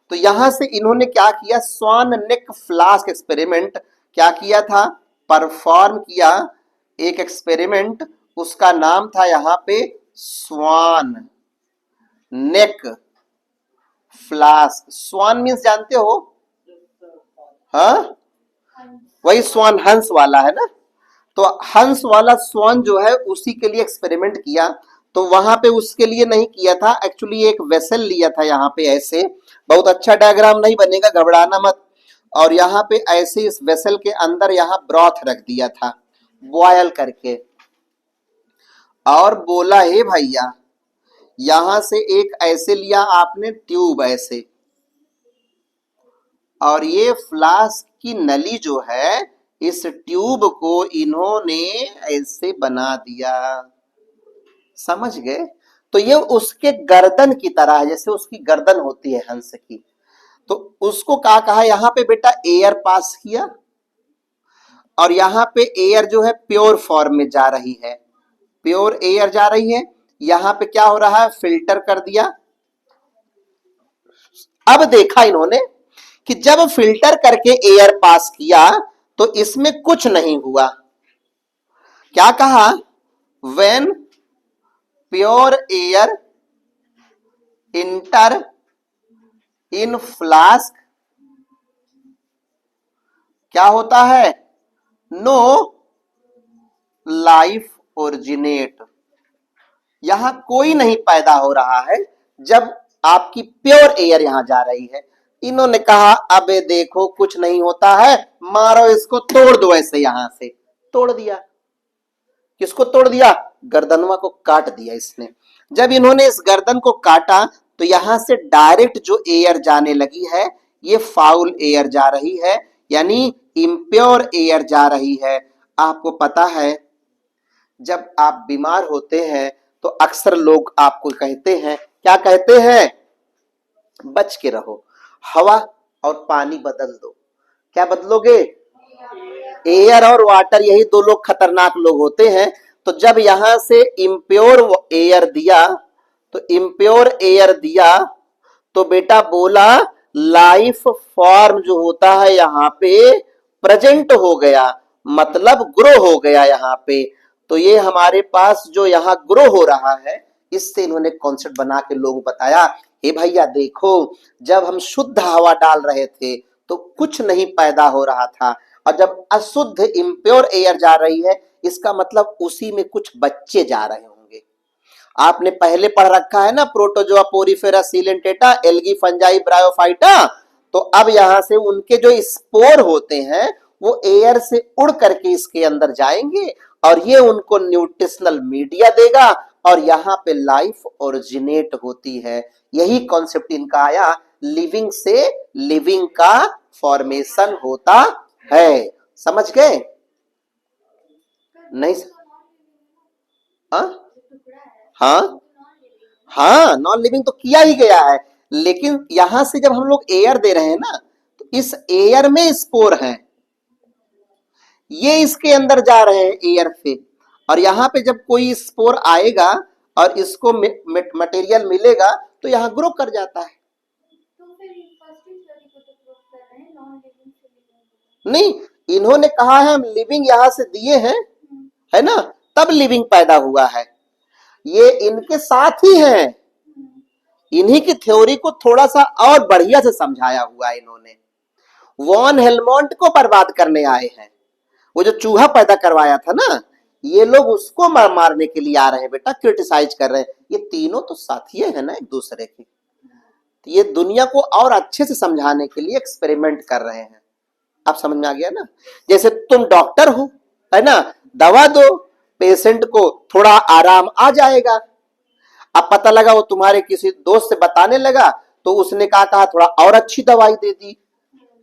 तो यहां से इन्होंने क्या किया, स्वान नेक फ्लास्क एक्सपेरिमेंट क्या किया था, परफॉर्म किया एक एक्सपेरिमेंट, उसका नाम था यहाँ पे स्वान नेक फ्लास्क। स्वान मीन्स जानते हो, हाँ वही स्वान हंस वाला है ना, तो हंस वाला स्वान जो है उसी के लिए एक्सपेरिमेंट किया। तो वहां पे उसके लिए नहीं किया था, एक्चुअली एक वेसल लिया था यहाँ पे ऐसे, बहुत अच्छा डायग्राम नहीं बनेगा, घबराना मत। और यहाँ पे ऐसे इस वेसल के अंदर यहाँ ब्रॉथ रख दिया था बॉयल करके, और बोला हे भैया यहां से एक ऐसे लिया आपने ट्यूब ऐसे, और ये फ्लास्क की नली जो है, इस ट्यूब को इन्होंने ऐसे बना दिया, समझ गए। तो ये उसके गर्दन की तरह है, जैसे उसकी गर्दन होती है हंस की। तो उसको क्या कहा, यहाँ पे बेटा एयर पास किया, और यहाँ पे एयर जो है प्योर फॉर्म में जा रही है, प्योर एयर जा रही है। यहाँ पे क्या हो रहा है, फिल्टर कर दिया। अब देखा इन्होंने कि जब फिल्टर करके एयर पास किया तो इसमें कुछ नहीं हुआ। क्या कहा, when pure air inter in flask क्या होता है, नो लाइफ ओरिजिनेट, यहां कोई नहीं पैदा हो रहा है जब आपकी प्योर एयर यहां जा रही है। इन्होंने कहा अबे देखो कुछ नहीं होता है, मारो इसको, तोड़ दो ऐसे, यहां से तोड़ दिया। किसको तोड़ दिया, गर्दनवा को काट दिया इसने। जब इन्होंने इस गर्दन को काटा तो यहां से डायरेक्ट जो एयर जाने लगी है, ये फाउल एयर जा रही है, यानी इम्प्योर एयर जा रही है। आपको पता है जब आप बीमार होते हैं तो अक्सर लोग आपको कहते हैं, क्या कहते हैं, बच के रहो, हवा और पानी बदल दो। क्या बदलोगे, एयर और वाटर, यही दो लोग खतरनाक लोग होते हैं। तो जब यहां से इम्प्योर एयर दिया, तो इम्प्योर एयर दिया तो बेटा बोला लाइफ फॉर्म जो होता है यहाँ पे प्रेजेंट हो गया, मतलब ग्रो हो गया यहाँ पे। तो ये हमारे पास जो यहाँ ग्रो हो रहा है, इससे इन्होंने कॉन्सेप्ट बना के लोगों को बताया, हे भैया देखो, जब हम शुद्ध हवा डाल रहे थे तो कुछ नहीं पैदा हो रहा था, और जब अशुद्ध इम्प्योर एयर जा रही है, इसका मतलब उसी में कुछ बच्चे जा रहे होंगे। आपने पहले पढ़ रखा है ना, protozoa, porifera, coelenterata, algae, fungi, bryophyta. तो अब यहां से उनके जो स्पोर होते हैं वो एयर से उड़ करके इसके अंदर जाएंगे और ये उनको न्यूट्रिशनल मीडिया देगा और यहाँ पे लाइफ ओरिजिनेट होती है। यही कॉन्सेप्ट इनका आया, लिविंग से लिविंग का फॉर्मेशन होता है। समझ गए? नहीं? हाँ हाँ हाँ, नॉन लिविंग तो किया ही गया है, लेकिन यहां से जब हम लोग एयर दे रहे हैं ना, तो इस एयर में स्पोर हैं, ये इसके अंदर जा रहे हैं एयर से, और यहाँ पे जब कोई स्पोर आएगा और इसको मटेरियल मिलेगा तो यहाँ ग्रो कर जाता है। नहीं, इन्होंने कहा है हम लिविंग यहां से दिए हैं, है ना, तब लिविंग पैदा हुआ है। ये इनके साथ ही हैं, इन्हीं की थ्योरी को थोड़ा सा और बढ़िया से समझाया हुआ है इन्होंने। वॉन हेलमोंट को बर्बाद करने आए हैं, वो जो चूहा पैदा करवाया था ना, ये लोग उसको मारने के लिए आ रहे हैं बेटा, क्रिटिसाइज कर रहे हैं। ये तीनों तो साथी है ना एक दूसरे के, तो ये दुनिया को और अच्छे से समझाने के लिए एक्सपेरिमेंट कर रहे हैं। आप समझ में आ गया ना? जैसे तुम डॉक्टर हो, है ना, दवा दो पेशेंट को, थोड़ा आराम आ जाएगा। अब पता लगा वो तुम्हारे किसी दोस्त से बताने लगा, तो उसने कहा थोड़ा और अच्छी दवाई दे दी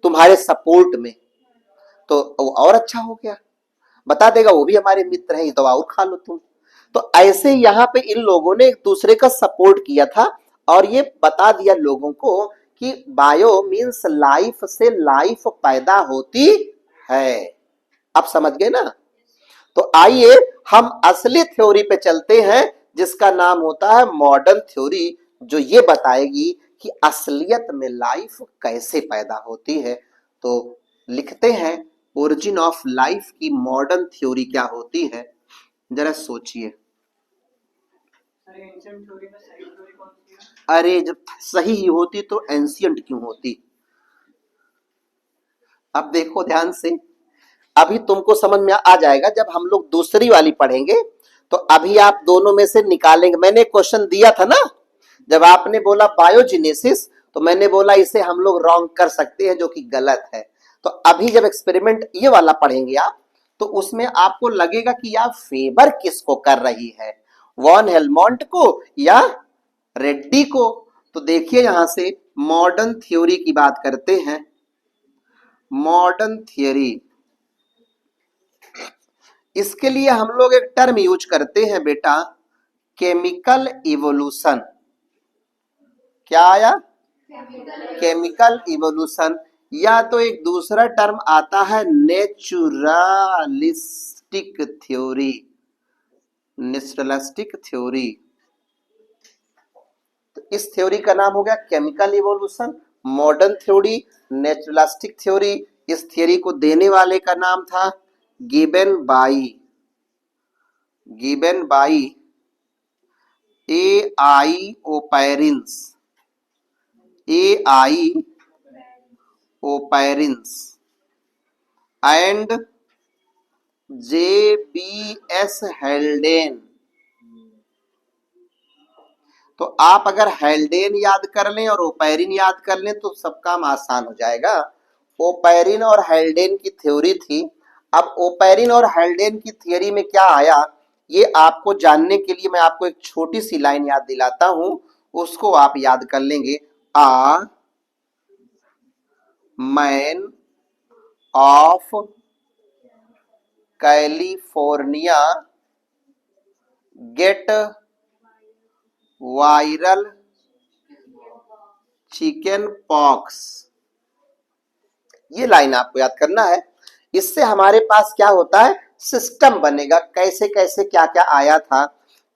तुम्हारे सपोर्ट में, तो वो और अच्छा हो गया। बता देगा वो भी हमारे मित्र हैं, ये दवा और खा लो तुम। तो ऐसे यहाँ पे इन लोगों ने एक दूसरे का सपोर्ट किया था और ये बता दिया लोगों को कि बायो मीन्स लाइफ से लाइफ पैदा होती है। आप समझ गए ना? तो आइए हम असली थ्योरी पे चलते हैं, जिसका नाम होता है मॉडर्न थ्योरी, जो ये बताएगी कि असलियत में लाइफ कैसे पैदा होती है। तो लिखते हैं ओरिजिन ऑफ लाइफ की मॉडर्न थ्योरी क्या होती है, जरा सोचिए। अरे जब सही ही होती तो एंशियंट क्यों होती? अब देखो ध्यान से, अभी तुमको समझ में आ जाएगा जब हम लोग दूसरी वाली पढ़ेंगे। तो अभी आप दोनों में से निकालेंगे। मैंने क्वेश्चन दिया था ना, जब आपने बोला बायोजेनेसिस, तो मैंने बोला इसे हम लोग रॉन्ग कर सकते हैं, जो कि गलत है। तो अभी जब एक्सपेरिमेंट ये वाला पढ़ेंगे आप, तो उसमें आपको लगेगा कि आप फेवर किसको कर रही है, वॉन हेलमोंट को या रेड्डी को। तो देखिए यहां से मॉडर्न थ्योरी की बात करते हैं। मॉडर्न थ्योरी, इसके लिए हम लोग एक टर्म यूज करते हैं बेटा, केमिकल इवोल्यूशन। क्या आया? Chemical evolution. या तो एक दूसरा टर्म आता है नेचुरलिस्टिक थ्योरी। नेचुरलिस्टिक थ्योरी, तो इस थ्योरी का नाम हो गया chemical evolution. Modern theory, naturalistic theory, इस थ्योरी को देने वाले का नाम था given by. Given by AI Oparin's, AI Oparin's and JBS Haldane. तो आप अगर हेल्डेन याद कर लें और ओपेरिन याद कर लें तो सब काम आसान हो जाएगा। ओपेरिन और हेल्डेन की थ्योरी थी। अब ओपेरिन और हेल्डेन की थ्योरी में क्या आया, ये आपको जानने के लिए मैं आपको एक छोटी सी लाइन याद दिलाता हूं, उसको आप याद कर लेंगे। आ man of California get viral chicken pox. ये लाइन आपको याद करना है। इससे हमारे पास क्या होता है, सिस्टम बनेगा, कैसे कैसे क्या क्या आया था।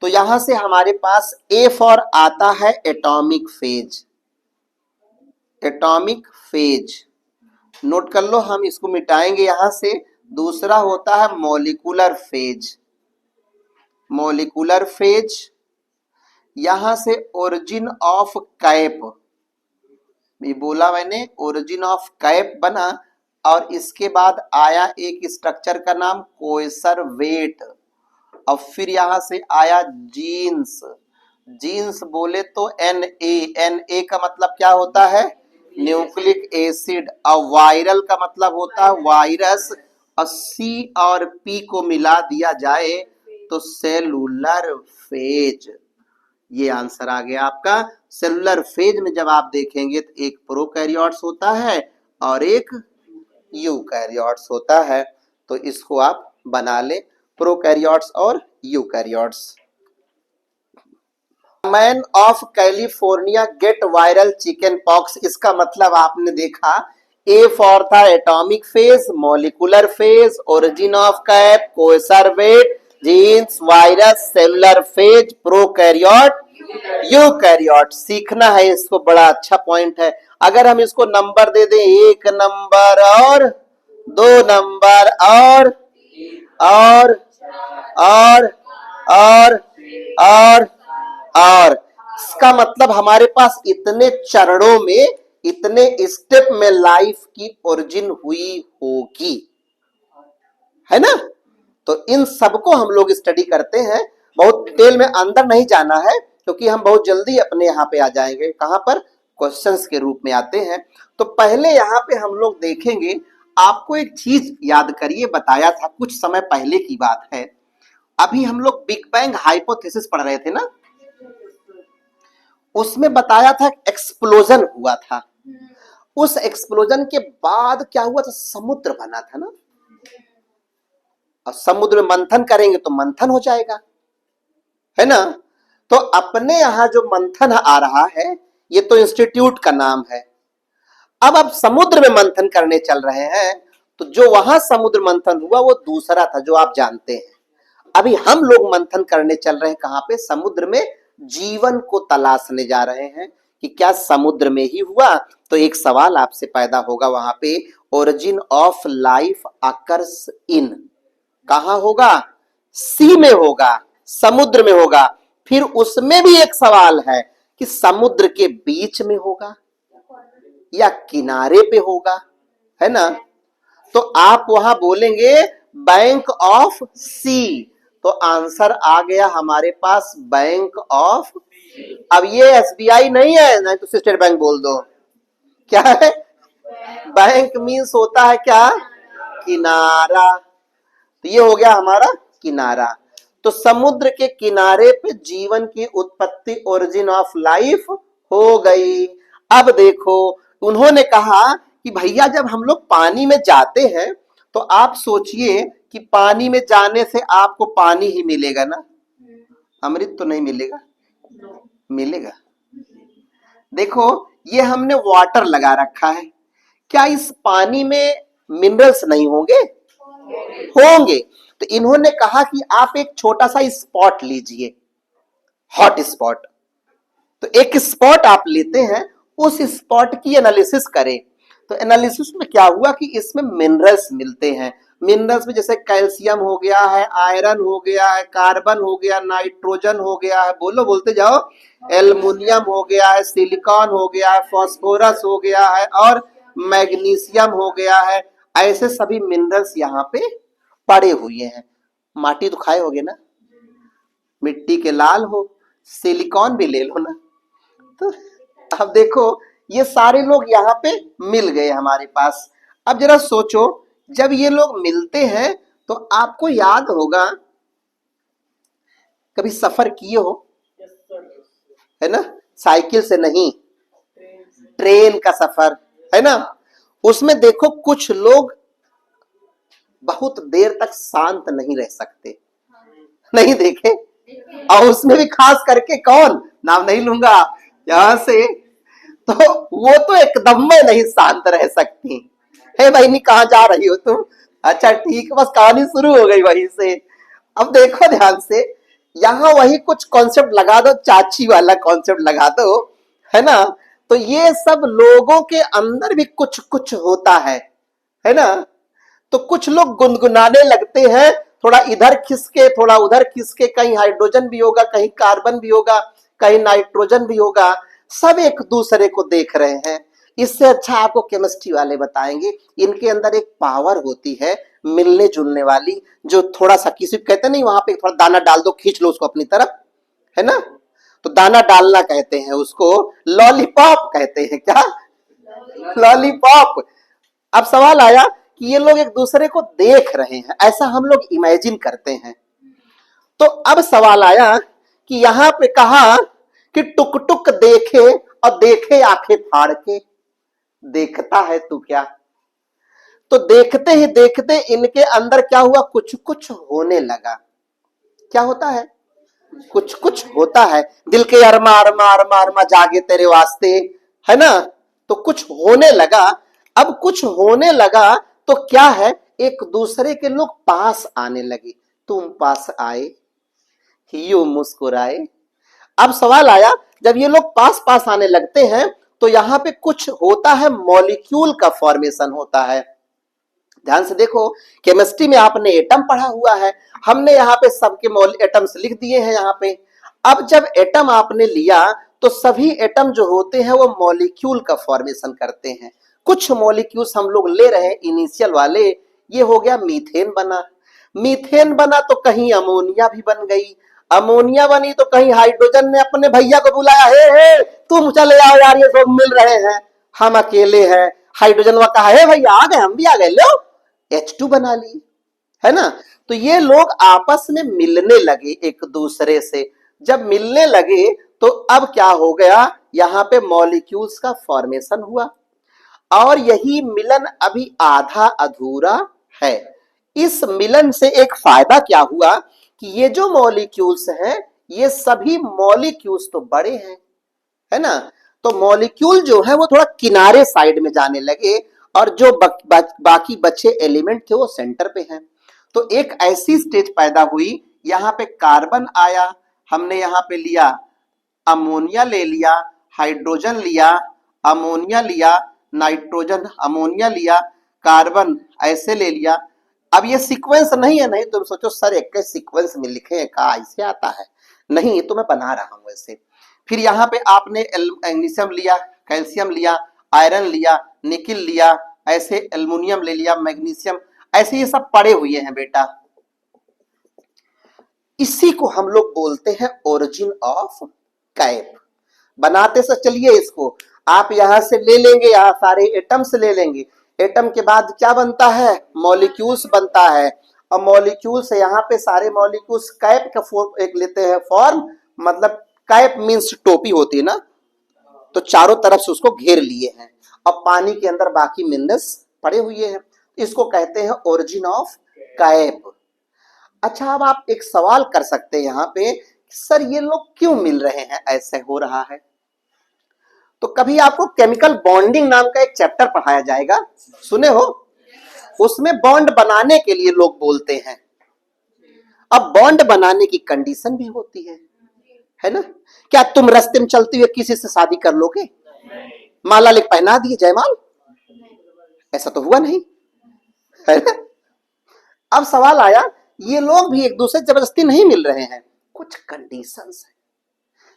तो यहां से हमारे पास ए फॉर आता है atomic phase. Atomic phase note कर लो, हम इसको मिटाएंगे यहां से। दूसरा होता है मॉलिक्यूलर फेज। मॉलिक्यूलर फेज, यहां से ओरिजिन ऑफ कैप, ये बोला मैंने, ओरिजिन ऑफ कैप बना, और इसके बाद आया एक स्ट्रक्चर का नाम कोएसरवेट, और फिर यहां से आया जीन्स। जीन्स बोले तो एन ए का मतलब क्या होता है, न्यूक्लिक एसिड, और वायरल का मतलब होता है वायरस, और सी और पी को मिला दिया जाए तो सेलुलर फेज। ये आंसर आ गया आपका। सेलुलर फेज में जब आप देखेंगे तो एक प्रोकैरियोट्स होता है और एक यूकैरियोट्स होता है, तो इसको आप बना ले, प्रोकैरियोट्स और eukaryotes. Man of California get viral chicken pox, इसका मतलब आपने देखा, ए फॉर था atomic phase, molecular phase, origin of cap, coacervate, genes, virus, cellular phase, prokaryote, eukaryote. सीखना है इसको, बड़ा अच्छा पॉइंट है। अगर हम इसको नंबर दे दें, एक नंबर और दो नंबर और और और और और इसका मतलब हमारे पास इतने चरणों में, इतने स्टेप में लाइफ की ओरिजिन हुई होगी, है ना। तो इन सबको हम लोग स्टडी करते हैं, बहुत डिटेल में अंदर नहीं जाना है, क्योंकि हम बहुत जल्दी अपने यहाँ पे आ जाएंगे, कहां पर, क्वेश्चंस के रूप में आते हैं। तो पहले यहाँ पे हम लोग देखेंगे, आपको एक चीज याद करिए, बताया था कुछ समय पहले की बात है, अभी हम लोग बिग बैंग हाइपोथेसिस पढ़ रहे थे ना, उसमें बताया था एक्सप्लोजन हुआ था, उस एक्सप्लोजन के बाद क्या हुआ था, समुद्र बना था ना, और समुद्र में मंथन करेंगे तो मंथन हो जाएगा, है ना। तो अपने यहां जो मंथन आ रहा है, ये तो इंस्टीट्यूट का नाम है। अब आप समुद्र में मंथन करने चल रहे हैं, तो जो वहां समुद्र मंथन हुआ वो दूसरा था, जो आप जानते हैं। अभी हम लोग मंथन करने चल रहे हैं कहां पे, समुद्र में, जीवन को तलाशने जा रहे हैं कि क्या समुद्र में ही हुआ। तो एक सवाल आपसे पैदा होगा वहां पे, origin of life occurs in, कहां होगा, सी में होगा, समुद्र में होगा। फिर उसमें भी एक सवाल है कि समुद्र के बीच में होगा या किनारे पे होगा, है ना। तो आप वहां बोलेंगे बैंक ऑफ सी, तो आंसर आ गया हमारे पास बैंक ऑफ। अब ये एसबीआई नहीं है, नहीं तो स्टेट बैंक बोल दो, क्या है, बैंक मीन्स होता है क्या, किनारा, तो ये हो गया हमारा किनारा। तो समुद्र के किनारे पे जीवन की उत्पत्ति, ओरिजिन ऑफ लाइफ हो गई। अब देखो, उन्होंने कहा कि भैया जब हम लोग पानी में जाते हैं, तो आप सोचिए कि पानी में जाने से आपको पानी ही मिलेगा ना, अमृत तो नहीं मिलेगा, मिलेगा। देखो, ये हमने वाटर लगा रखा है, क्या इस पानी में मिनरल्स नहीं होंगे, होंगे। तो इन्होंने कहा कि आप एक छोटा सा स्पॉट लीजिए, हॉट स्पॉट, तो एक स्पॉट आप लेते हैं, उस स्पॉट की एनालिसिस करें। तो एनालिसिस में क्या हुआ कि इसमें मिनरल्स मिलते हैं। मिनरल्स में जैसे कैल्शियम हो गया है, आयरन हो गया है, कार्बन हो गया, नाइट्रोजन हो गया है, बोलो बोलते जाओ, एल्युमिनियम हो गया है, सिलिकॉन हो गया है, फास्फोरस हो गया है, और मैग्नीशियम हो गया है। ऐसे सभी मिनरल्स यहाँ पे पड़े हुए हैं। माटी तो खाए होगे ना, मिट्टी के लाल हो, सिलिकॉन भी ले लो ना। तो अब देखो, ये सारे लोग यहाँ पे मिल गए हमारे पास। अब जरा सोचो, जब ये लोग मिलते हैं तो आपको याद होगा, कभी सफर किए हो, है ना, साइकिल से नहीं, ट्रेन का सफर, है ना। उसमें देखो कुछ लोग बहुत देर तक शांत नहीं रह सकते, नहीं देखे, और उसमें भी खास करके कौन, नाम नहीं लूंगा यहां से, तो वो तो एकदम में नहीं शांत रह सकती है। बहनी कहाँ जा रही हो तुम, अच्छा ठीक, बस कहानी शुरू हो गई वहीं से। अब देखो ध्यान से, यहाँ वही कुछ कॉन्सेप्ट लगा दो, चाची वाला कॉन्सेप्ट लगा दो, है ना। तो ये सब लोगों के अंदर भी कुछ कुछ होता है ना। तो कुछ लोग गुनगुनाने लगते हैं, थोड़ा इधर खिसके थोड़ा उधर खिसके, कहीं हाइड्रोजन भी होगा, कहीं कार्बन भी होगा, कहीं नाइट्रोजन भी होगा, सब एक दूसरे को देख रहे हैं। इससे अच्छा आपको केमिस्ट्री वाले बताएंगे, इनके अंदर एक पावर होती है मिलने जुलने वाली, जो थोड़ा सा किसी कहते नहीं वहां पे थोड़ा दाना डाल दो, खींच लो उसको अपनी तरफ, है ना, तो दाना डालना कहते हैं उसको, लॉलीपॉप कहते हैं, क्या, लॉलीपॉप। अब सवाल आया कि ये लोग एक दूसरे को देख रहे हैं, ऐसा हम लोग इमेजिन करते हैं। तो अब सवाल आया कि यहां पे कहा कि टुक टुक देखे और देखे आंखें फाड़ के, देखता है तू क्या। तो देखते ही देखते इनके अंदर क्या हुआ, कुछ कुछ होने लगा। क्या होता है, कुछ कुछ होता है, दिल के अरमा अरमा अरमा अरमा जागे तेरे वास्ते, है ना। तो कुछ होने लगा। अब कुछ होने लगा तो क्या है, एक दूसरे के लोग पास आने लगे, तुम पास आए, यूं मुस्कुराए। अब सवाल आया, जब ये लोग पास पास आने लगते हैं तो यहां पे कुछ होता है, मॉलिक्यूल का फॉर्मेशन होता है। ध्यान से देखो, केमिस्ट्री में आपने एटम पढ़ा हुआ है, हमने यहाँ पे सबके एटम्स लिख दिए हैं यहाँ पे। अब जब एटम आपने लिया तो सभी एटम जो होते हैं वो मॉलिक्यूल का फॉर्मेशन करते हैं। कुछ मॉलिक्यूल्स हम लोग ले रहे हैं इनिशियल वाले, ये हो गया मीथेन बना, मीथेन बना तो कहीं अमोनिया भी बन गई, अमोनिया बनी तो कहीं हाइड्रोजन ने अपने भैया को बुलाया, हे तुम चले आओ यार, ये सब मिल रहे हैं, हम अकेले हैं। हाइड्रोजन वा कहा, हे भैया आ गए, हम भी आ गए, लो H2 बना ली, है ना। तो ये लोग आपस में मिलने लगे एक दूसरे से, जब मिलने लगे तो अब क्या हो गया, यहां पे मॉलिक्यूल्स का फॉर्मेशन हुआ। और यही मिलन अभी आधा अधूरा है। इस मिलन से एक फायदा क्या हुआ कि ये जो मॉलिक्यूल्स हैं, ये सभी मॉलिक्यूल्स तो बड़े हैं, है ना, तो मॉलिक्यूल जो है वो थोड़ा किनारे साइड में जाने लगे, और जो बाकी बचे एलिमेंट थे वो सेंटर पे हैं। तो एक ऐसी स्टेज पैदा हुई, यहां पे कार्बन आया, हमने यहां पे लिया अमोनिया, ले लिया हाइड्रोजन, लिया अमोनिया, लिया नाइट्रोजन, अमोनिया लिया, कार्बन ऐसे ले लिया। अब ये सीक्वेंस नहीं है, नहीं तुम सोचो सर एक सीक्वेंस में लिखे हैं, कहा ऐसे आता है, नहीं ये तो मैं बना रहा हूं ऐसे। फिर यहाँ पे आपने मैग्नीशियम लिया, कैल्शियम लिया, आयरन लिया, निकिल लिया, ऐसे एल्युमिनियम ले लिया, मैग्नीशियम, ऐसे ये सब पड़े हुए हैं बेटा। इसी को हम लोग बोलते हैं ओरिजिन ऑफ कैप। बनाते से चलिए इसको, आप यहां से ले लेंगे, यहां सारे एटम्स ले लेंगे, एटम के बाद क्या बनता है, मॉलिक्यूल्स बनता है, और मॉलिक्यूल से यहाँ पे सारे मॉलिक्यूल्स कैप का फॉर्म एक लेते हैं फॉर्म, मतलब कैप मींस टोपी होती है ना, तो चारों तरफ से उसको घेर लिए हैं, और पानी के अंदर बाकी मिनरल्स पड़े हुए हैं, इसको कहते हैं ओरिजिन ऑफ कैप। अच्छा, अब आप एक सवाल कर सकते हैं यहाँ पे, सर ये लोग क्यों मिल रहे हैं, ऐसे हो रहा है। तो कभी आपको केमिकल बॉन्डिंग नाम का एक चैप्टर पढ़ाया जाएगा, सुने हो, उसमें बॉन्ड बनाने के लिए लोग बोलते हैं। अब बॉन्ड बनाने की कंडीशन भी होती है ना। क्या तुम रास्ते में चलते हुए किसी से शादी कर लोगे, माला लिख पहना दिए जयमाल, ऐसा तो हुआ नहीं, है ना। अब सवाल आया, ये लोग भी एक दूसरे जबरदस्ती नहीं मिल रहे हैं, कुछ कंडीशंस है।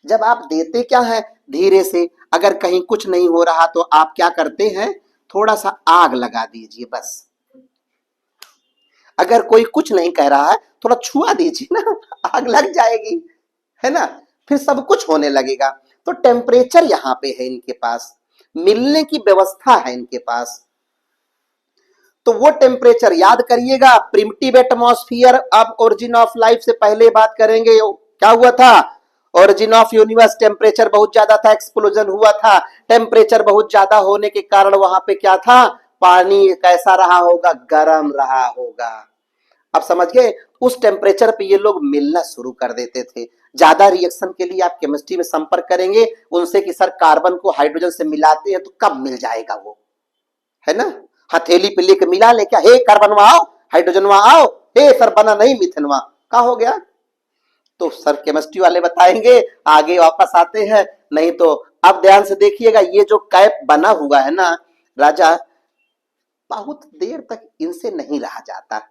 जब आप देते क्या है, धीरे से, अगर कहीं कुछ नहीं हो रहा तो आप क्या करते हैं, थोड़ा सा आग लगा दीजिए बस। अगर कोई कुछ नहीं कह रहा है, थोड़ा छुआ दीजिए ना, आग लग जाएगी, है ना, फिर सब कुछ होने लगेगा। तो टेम्परेचर यहां पे है इनके पास, मिलने की व्यवस्था है इनके पास। तो वो टेम्परेचर याद करिएगा, प्रिमिटिव एटमॉस्फेयर। अब ओरिजिन ऑफ लाइफ से पहले बात करेंगे, क्या हुआ था, ओरिजिन ऑफ यूनिवर्स टेम्परेचर बहुत ज्यादा था, एक्सप्लोजन हुआ था, टेम्परेचर बहुत ज्यादा होने के कारण वहां पे क्या था, पानी कैसा रहा होगा, गर्म रहा होगा। अब समझ गए, उस टेम्परेचर पे ये लोग मिलना शुरू कर देते थे। ज्यादा रिएक्शन के लिए आप केमिस्ट्री में संपर्क करेंगे उनसे कि सर कार्बन को हाइड्रोजन से मिलाते हैं तो कब मिल जाएगा वो, है ना, हथेली पे लेके मिला ले, क्या हे कार्बन वहां आओ, हाइड्रोजन वहां आओ, हे सर बना नहीं मीथेन वहां, क्या हो गया। तो सर केमिस्ट्री वाले बताएंगे, आगे वापस आते हैं, नहीं तो अब ध्यान से देखिएगा, ये जो कैप बना हुआ है ना राजा, बहुत देर तक इनसे नहीं रहा जाता,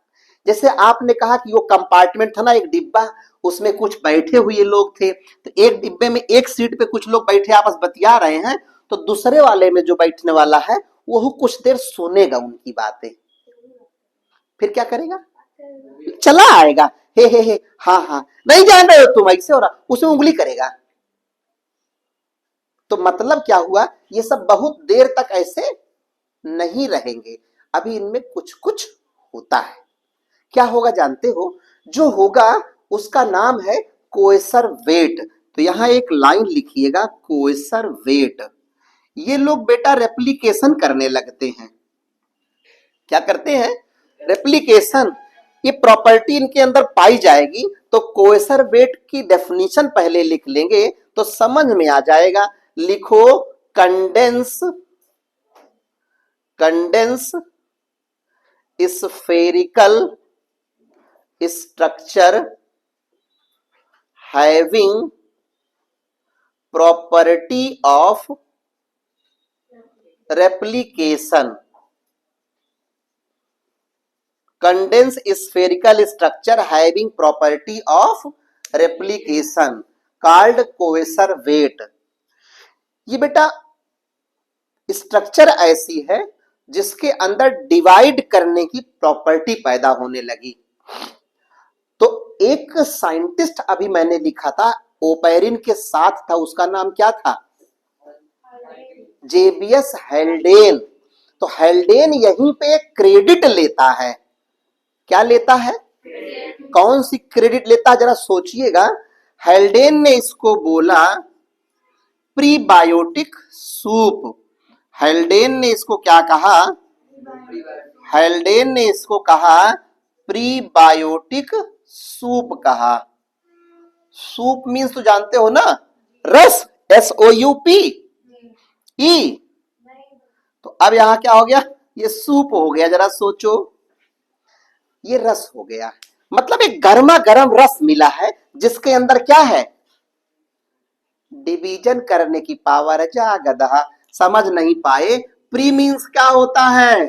जैसे आपने कहा कि वो कंपार्टमेंट था ना, एक डिब्बा, उसमें कुछ बैठे हुए लोग थे, तो एक डिब्बे में एक सीट पे कुछ लोग बैठे आपस बतिया रहे हैं, तो दूसरे वाले में जो बैठने वाला है वो कुछ देर सुनेगा उनकी बातें, फिर क्या करेगा, चला आएगा, हे, हाँ हाँ नहीं जान रहे हो तुम, ऐसे हो रहा, उसमें उंगली करेगा। तो मतलब क्या हुआ, ये सब बहुत देर तक ऐसे नहीं रहेंगे, अभी इनमें कुछ कुछ होता है। क्या होगा जानते हो, जो होगा उसका नाम है कोएसर वेट। तो यहां एक लाइन लिखिएगा, कोएसर वेट। ये लोग बेटा रेप्लिकेशन करने लगते हैं। क्या करते हैं, रेप्लिकेशन। ये प्रॉपर्टी इनके अंदर पाई जाएगी, तो कोएसर वेट की डेफिनेशन पहले लिख लेंगे तो समझ में आ जाएगा। लिखो, condense spherical structure having property of replication, condensed spherical structure having property of replication called coacervate. ये बेटा स्ट्रक्चर ऐसी है जिसके अंदर डिवाइड करने की प्रॉपर्टी पैदा होने लगी। तो एक साइंटिस्ट अभी मैंने लिखा था, ओपेरिन के साथ था, उसका नाम क्या था, जेबियस हेल्डेन। तो हेल्डेन यहीं पे क्रेडिट लेता है। क्या लेता है, कौन सी क्रेडिट लेता है, जरा सोचिएगा। हेल्डेन ने इसको बोला प्रीबायोटिक सूप। हेल्डेन ने इसको क्या कहा, हेल्डेन ने इसको कहा प्रीबायोटिक सूप कहा। सूप मीन्स तो जानते हो ना, रस, SOUP ई। तो अब यहां क्या हो गया, ये सूप हो गया, जरा सोचो, ये रस हो गया। मतलब एक गर्मा गर्म रस मिला है जिसके अंदर क्या है, डिवीजन करने की पावर। जा गधा, समझ नहीं पाए। प्री मीन्स क्या होता है,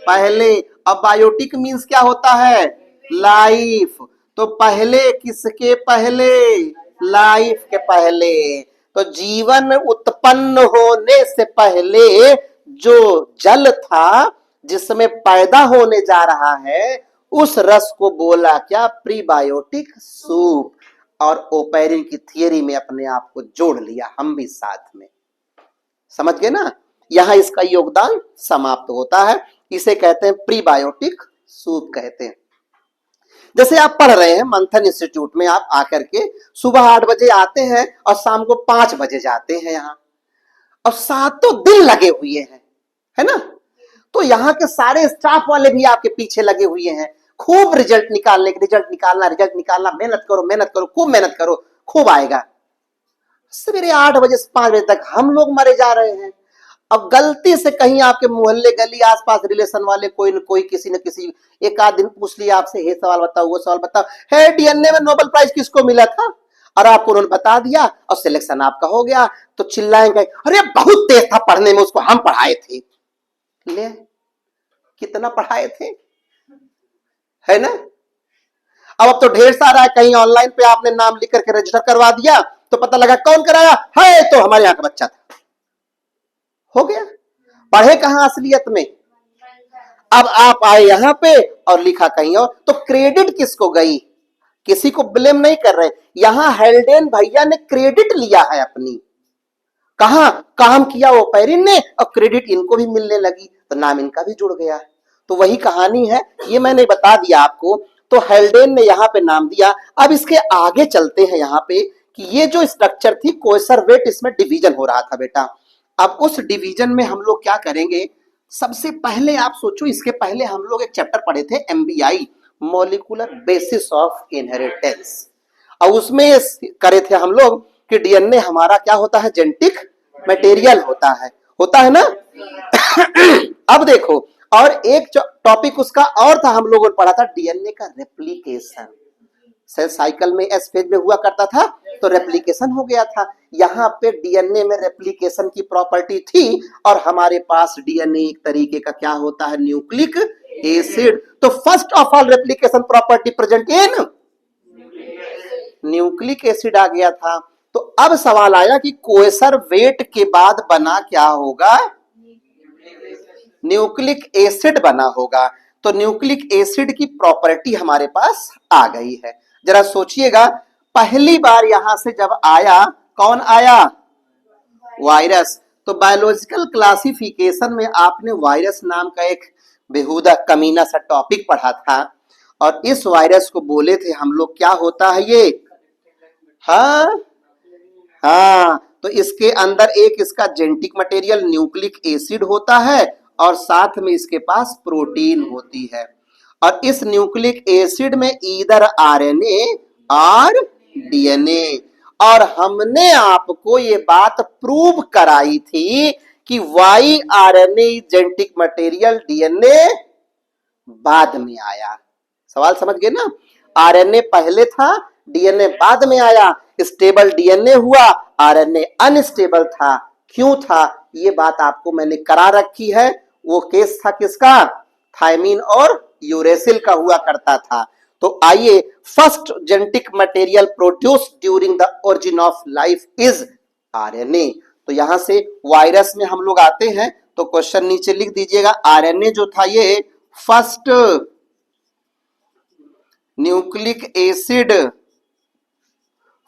पहले, अब बायोटिक मीन्स क्या होता है, लाइफ। तो पहले किसके पहले, लाइफ के पहले। तो जीवन उत्पन्न होने से पहले जो जल था जिसमें पैदा होने जा रहा है, उस रस को बोला क्या, प्रीबायोटिक सूप। और ओपेरिन की थियरी में अपने आप को जोड़ लिया, हम भी साथ में। समझ गए ना, यहां इसका योगदान समाप्त होता है। इसे कहते हैं प्रीबायोटिक सूप कहते हैं। जैसे आप पढ़ रहे हैं मंथन इंस्टीट्यूट में, आप आकर के सुबह 8 बजे आते हैं और शाम को 5 बजे जाते हैं यहाँ, और 7 दिन लगे हुए हैं, है ना। तो यहाँ के सारे स्टाफ वाले भी आपके पीछे लगे हुए हैं, खूब रिजल्ट निकालने के, रिजल्ट निकालना, मेहनत करो, खूब मेहनत करो, खूब आएगा। सवेरे 8 बजे से 5 बजे तक हम लोग मरे जा रहे हैं। अब गलती से कहीं आपके मोहल्ले गली आसपास रिलेशन वाले कोई न कोई, किसी न किसी, एक आध दिन पूछ लिया आपसे, ये सवाल बताओ, वो सवाल बताओ, है डीएनए में नोबेल प्राइज किसको मिला था, और आपको उन्होंने बता दिया और सिलेक्शन आपका हो गया, तो चिल्लाएंगे, अरे बहुत तेज था पढ़ने में, उसको हम पढ़ाए थे। ले, कितना पढ़ाए थे, है ना। अब तो ढेर सारा है, कहीं ऑनलाइन पे आपने नाम लिख करके रजिस्टर करवा दिया, तो पता लगा कौन कराया है, तो हमारे यहाँ का बच्चा था, हो गया। पढ़े कहां असलियत में, अब आप आए यहां पे और लिखा कहीं और, तो क्रेडिट किसको गई, किसी को ब्लेम नहीं कर रहे। यहां हेल्डेन भैया ने क्रेडिट लिया है अपनी, कहां काम किया ओपेरिन ने, और क्रेडिट इनको भी मिलने लगी, तो नाम इनका भी जुड़ गया। तो वही कहानी है, ये मैंने बता दिया आपको। तो हेल्डेन ने यहाँ पे नाम दिया। अब इसके आगे चलते हैं यहाँ पे, कि ये जो स्ट्रक्चर थी कोएसर वेट, इसमें डिवीजन हो रहा था बेटा। अब उस डिवीजन में हम लोग क्या करेंगे, सबसे पहले आप सोचो, इसके पहले हम लोग एक चैप्टर पढ़े थे MBI, molecular basis of inheritance, और उसमें करे थे हम लोग कि डीएनए हमारा क्या होता है, जेनेटिक मटेरियल होता है ना। अब देखो, और एक टॉपिक उसका और था, हम लोगों ने पढ़ा था डीएनए का रेप्लिकेशन। सेल साइकिल में एस फेज में हुआ करता था, तो रेप्लिकेशन हो गया था। यहाँ पे डीएनए में रेप्लिकेशन की प्रॉपर्टी थी, और हमारे पास डीएनए एक तरीके का क्या होता है, न्यूक्लिक एसिड। तो first of all replication property present in nucleic acid आ गया था। तो अब सवाल आया कि कोएसर वेट के बाद बना क्या होगा? न्यूक्लिक एसिड बना होगा। तो न्यूक्लिक एसिड की प्रॉपर्टी हमारे पास आ गई है। जरा सोचिएगा, पहली बार यहां से जब आया, कौन आया? वायरस। तो बायोलॉजिकल क्लासिफिकेशन में आपने वायरस नाम का एक बेहुदा कमीना सा टॉपिक पढ़ा था, और इस वायरस को बोले थे हम लोग क्या होता है ये? हाँ हाँ, तो इसके अंदर एक इसका जेनेटिक मटेरियल न्यूक्लिक एसिड होता है, और साथ में इसके पास प्रोटीन होती है। और इस न्यूक्लिक एसिड में ईदर आरएनए और डीएनए। और हमने आपको ये बात प्रूव कराई थी कि why RNA genetic material DNA बाद में आया। सवाल समझ गए ना? आरएनए पहले था, डीएनए बाद में आया। स्टेबल डीएनए हुआ, आरएनए अनस्टेबल था। क्यों था? ये बात आपको मैंने करा रखी है। वो केस था किसका? थायमीन और यूरेसिल का हुआ करता था। तो आइए, first genetic material produce during the origin of life is RNA. तो यहां से वायरस में हम लोग आते हैं, तो क्वेश्चन नीचे लिख दीजिएगा। आरएनए जो था ये first nucleic acid,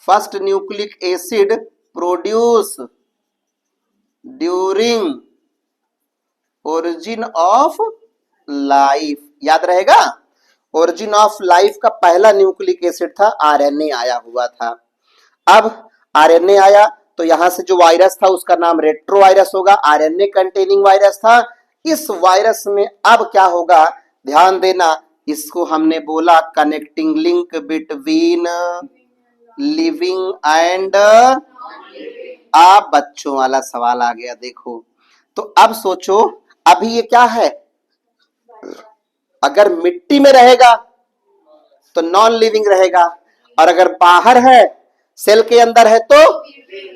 first nucleic acid produce during origin of life. याद रहेगा, ओरिजिन ऑफ लाइफ का पहला न्यूक्लिक एसिड था, आरएनए आया हुआ था। अब आरएनए आया तो यहां से जो वायरस था उसका नाम रेट्रो वायरस होगा, आरएनए कंटेनिंग वायरस था। इस वायरस में अब क्या होगा? ध्यान देना, इसको हमने बोला connecting link between living and. अब बच्चों वाला सवाल आ गया, देखो। तो अब सोचो, अभी ये क्या है? अगर मिट्टी में रहेगा तो नॉन लिविंग रहेगा, और अगर बाहर है, सेल के अंदर है, तो